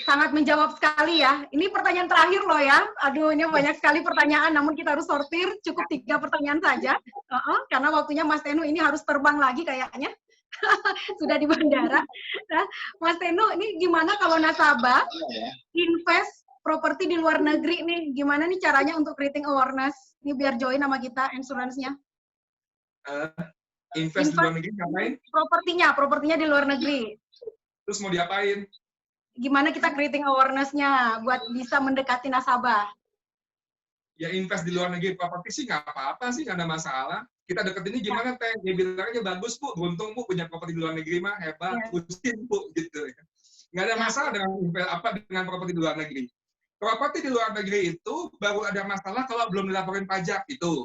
sangat menjawab sekali ya. Ini pertanyaan terakhir loh ya. Aduh, ini banyak sekali pertanyaan, namun kita harus sortir. Cukup 3 pertanyaan saja. Karena waktunya Mas Tenu ini harus terbang lagi kayaknya. Sudah di bandara. Nah, Mas Tenu, ini gimana kalau nasabah invest properti di luar negeri nih? Gimana nih caranya untuk creating awareness? Ini biar join sama kita insurance-nya. Invest di luar negeri ngapain? Propertinya di luar negeri. Terus mau diapain? Gimana kita creating awareness-nya buat bisa mendekati nasabah? Ya invest di luar negeri properti sih nggak apa-apa sih, nggak ada masalah. Kita deketin ini gimana, Teh? Dia bilang aja bagus, Bu. Beruntung, Bu, punya properti di luar negeri mah, hebat. Terusin, Bu. Gitu. Nggak ada masalah dengan properti di luar negeri. Properti di luar negeri itu baru ada masalah kalau belum dilaporin pajak, itu.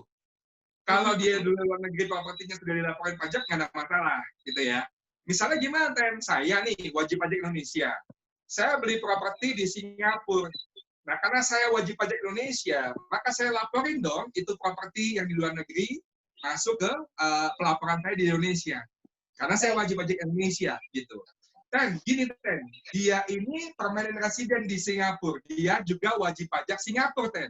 Kalau dia di luar negeri propertinya sudah dilaporin pajak, nggak ada masalah, gitu ya. Misalnya gimana, Ten? Saya nih, wajib pajak Indonesia. Saya beli properti di Singapura. Nah, karena saya wajib pajak Indonesia, maka saya laporin dong, itu properti yang di luar negeri, masuk ke pelaporan saya di Indonesia. Karena saya wajib pajak Indonesia, gitu. Ten, gini Ten, dia ini permanent resident di Singapura, dia juga wajib pajak Singapura Ten.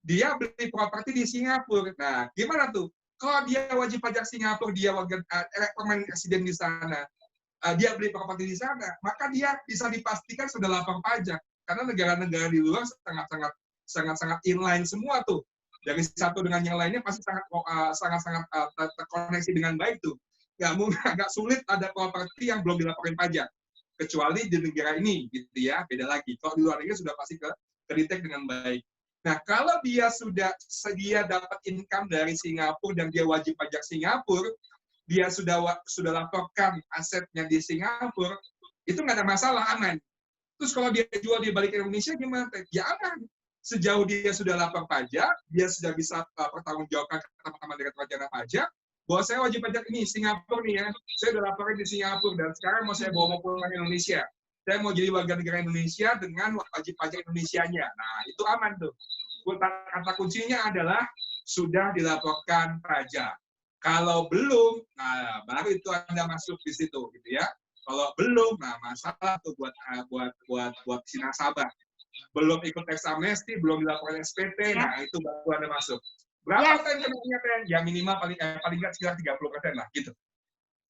Dia beli properti di Singapura. Nah, gimana tuh? Kalau dia wajib pajak Singapura, dia permanent resident di sana, dia beli properti di sana, maka dia bisa dipastikan sudah lapor pajak. Karena negara-negara di luar sangat-sangat inline semua tuh. Dari satu dengan yang lainnya pasti sangat-sangat terkoneksi dengan baik tuh. Nggak sulit ada properti yang belum dilaporin pajak. Kecuali di negara ini, gitu ya, beda lagi. Kalau di luar negeri sudah pasti kedetek dengan baik. Nah, kalau dia sudah dapat income dari Singapura dan dia wajib pajak Singapura, dia sudah laporkan asetnya di Singapura, itu nggak ada masalah, aman. Terus kalau dia jual dia balik ke Indonesia gimana? Ya aman. Sejauh dia sudah lapor pajak, dia sudah bisa pertanggungjawabkan ke teman-teman Direktorat Jenderal Pajak, bahwa saya wajib pajak ini Singapura nih ya, saya udah laporin di Singapura dan sekarang mau saya bawa pulang ke Indonesia. Saya mau jadi warga negara Indonesia dengan wajib pajak Indonesianya. Nah, itu aman tuh. Kata kuncinya adalah sudah dilaporkan pajak. Kalau belum, nah baru itu Anda masuk di situ, gitu ya. Kalau belum, nah masalah tuh buat si nasabah. Belum ikut teks amnesti, belum dilaporkan SPT, nah itu baru Anda masuk. Berapa Ten kenainya Ten? Ya minimal paling nggak sekitar 30% lah, gitu.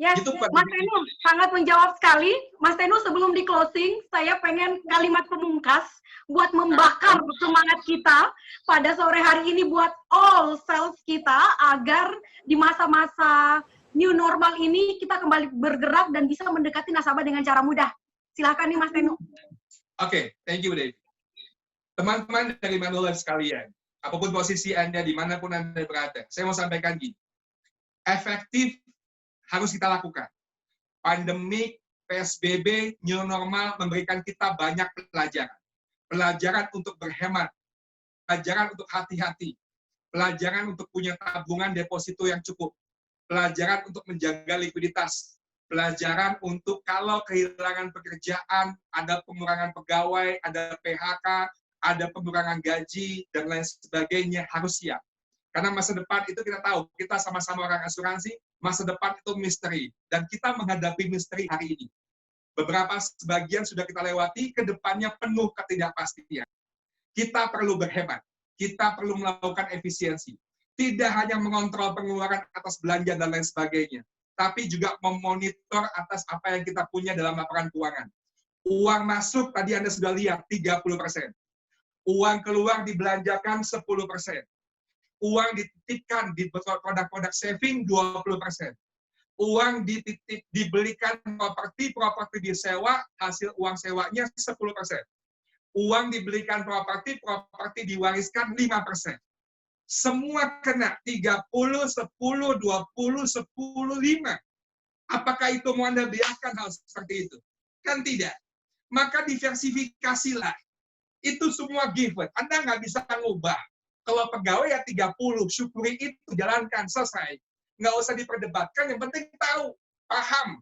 Ya, gitu, Mas Tenu sangat menjawab sekali. Mas Tenu, sebelum di closing, saya pengen kalimat pemungkas buat membakar semangat kita pada sore hari ini buat all sales kita agar di masa-masa new normal ini kita kembali bergerak dan bisa mendekati nasabah dengan cara mudah. Silakan nih Mas Tenu. Oke, thank you Dave. Teman-teman dari Manulife sekalian, apapun posisi Anda, dimanapun Anda berada, saya mau sampaikan gini. Efektif harus kita lakukan. Pandemik, PSBB, new normal memberikan kita banyak pelajaran. Pelajaran untuk berhemat, pelajaran untuk hati-hati, pelajaran untuk punya tabungan deposito yang cukup, pelajaran untuk menjaga likuiditas, pelajaran untuk kalau kehilangan pekerjaan, ada pengurangan pegawai, ada PHK, ada pengurangan gaji, dan lain sebagainya, harus siap. Karena masa depan itu kita tahu, kita sama-sama orang asuransi, masa depan itu misteri. Dan kita menghadapi misteri hari ini. Beberapa sebagian sudah kita lewati, ke depannya penuh ketidakpastian. Kita perlu berhemat. Kita perlu melakukan efisiensi. Tidak hanya mengontrol pengeluaran atas belanja dan lain sebagainya, tapi juga memonitor atas apa yang kita punya dalam laporan keuangan. Uang masuk, tadi Anda sudah lihat, 30%. Uang keluar dibelanjakan 10%. Uang dititipkan di produk-produk saving 20%. Uang dibelikan properti disewa, hasil uang sewanya 10%. Uang dibelikan properti diwariskan 5%. Semua kena 30, 10, 20, 10, 5. Apakah itu mau Anda biarkan hal seperti itu? Kan tidak. Maka diversifikasilah. Itu semua given. Anda nggak bisa ngubah. Kalau pegawai ya 30, syukuri itu, jalankan, selesai. Nggak usah diperdebatkan, yang penting tahu, paham.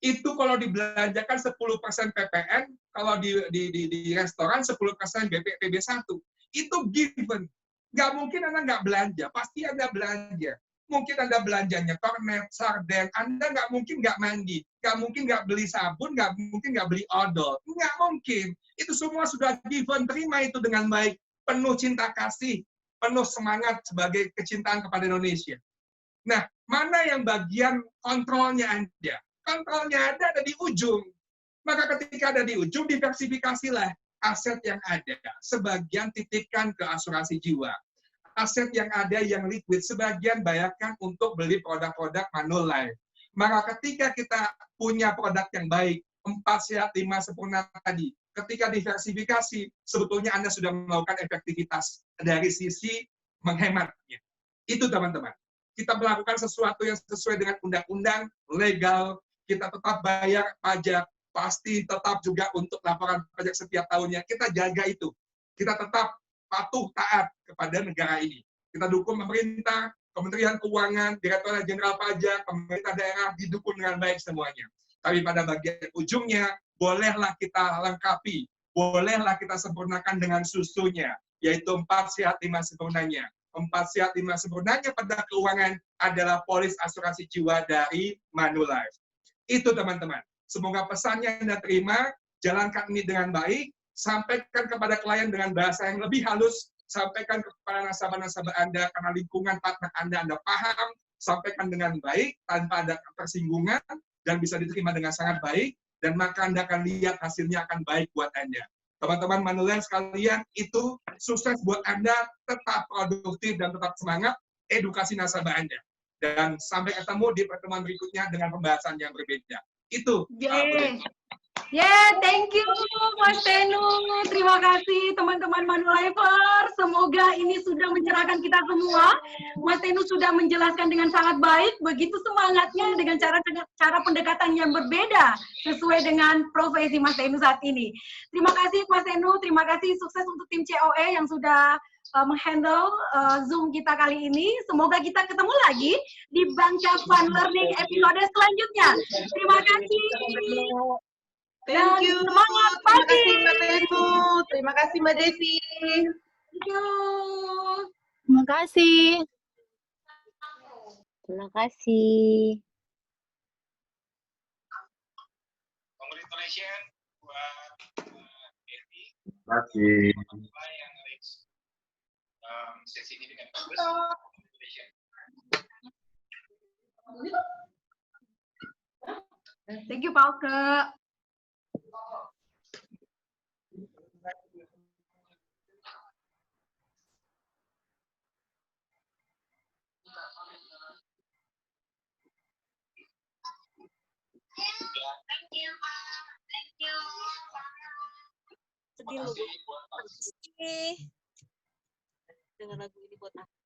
Itu kalau dibelanjakan 10% PPN, kalau di restoran 10% PB1. Itu given. Nggak mungkin Anda nggak belanja, pasti Anda belanja. Mungkin Anda belanjanya kornet, sarden, Anda nggak mungkin nggak mandi, nggak mungkin nggak beli sabun, nggak mungkin nggak beli odol. Nggak mungkin. Itu semua sudah given, terima itu dengan baik. Penuh cinta kasih, penuh semangat sebagai kecintaan kepada Indonesia. Nah, mana yang bagian kontrolnya Anda? Kontrolnya ada di ujung. Maka ketika ada di ujung, diversifikasilah aset yang ada. Sebagian titipkan ke asuransi jiwa. Aset yang ada yang liquid, sebagian bayarkan untuk beli produk-produk Manulife. Maka ketika kita punya produk yang baik, 4 sehat, 5 sempurna tadi, ketika diversifikasi, sebetulnya Anda sudah melakukan efektivitas dari sisi menghematnya. Itu teman-teman. Kita melakukan sesuatu yang sesuai dengan undang-undang, legal, kita tetap bayar pajak, pasti tetap juga untuk laporan pajak setiap tahunnya. Kita jaga itu. Kita tetap patuh taat kepada negara ini. Kita dukung pemerintah, Kementerian Keuangan, Direktorat Jenderal Pajak, pemerintah daerah, didukung dengan baik semuanya. Tapi pada bagian ujungnya, bolehlah kita lengkapi, bolehlah kita sempurnakan dengan susunya, yaitu 4 sehat 5 sempurnanya. 4 sehat 5 sempurnanya pada keuangan adalah polis asuransi jiwa dari Manulife. Itu teman-teman. Semoga pesannya Anda terima, jalankan ini dengan baik, sampaikan kepada klien dengan bahasa yang lebih halus, sampaikan kepada nasabah-nasabah Anda karena lingkungan partner Anda paham, sampaikan dengan baik, tanpa ada tersinggungan, dan bisa diterima dengan sangat baik, dan maka Anda akan lihat hasilnya akan baik buat Anda. Teman-teman Manulian sekalian, itu sukses buat Anda, tetap produktif dan tetap semangat, edukasi nasabah Anda. Dan sampai ketemu di pertemuan berikutnya dengan pembahasan yang berbeda. Itu. Thank you Mas Tenu. Terima kasih teman-teman Manulifer. Semoga ini sudah mencerahkan kita semua. Mas Tenu sudah menjelaskan dengan sangat baik, begitu semangatnya dengan cara pendekatan yang berbeda sesuai dengan profesi Mas Tenu saat ini. Terima kasih Mas Tenu, terima kasih, sukses untuk tim COE yang sudah menghandle Zoom kita kali ini. Semoga kita ketemu lagi di Bangka Fun Learning episode selanjutnya. Terima kasih. Thank you. Semangat Terima pagi. kasih Mbak Tenu. Terima kasih Mbak Desi. Thank you. Terima kasih. Terima kasih. Congratulations buat Devi. Terima kasih. Yang sesi ini dengan bagus. Thank you, Pauke. Sedih lu. Dengan lagu ini buat aku.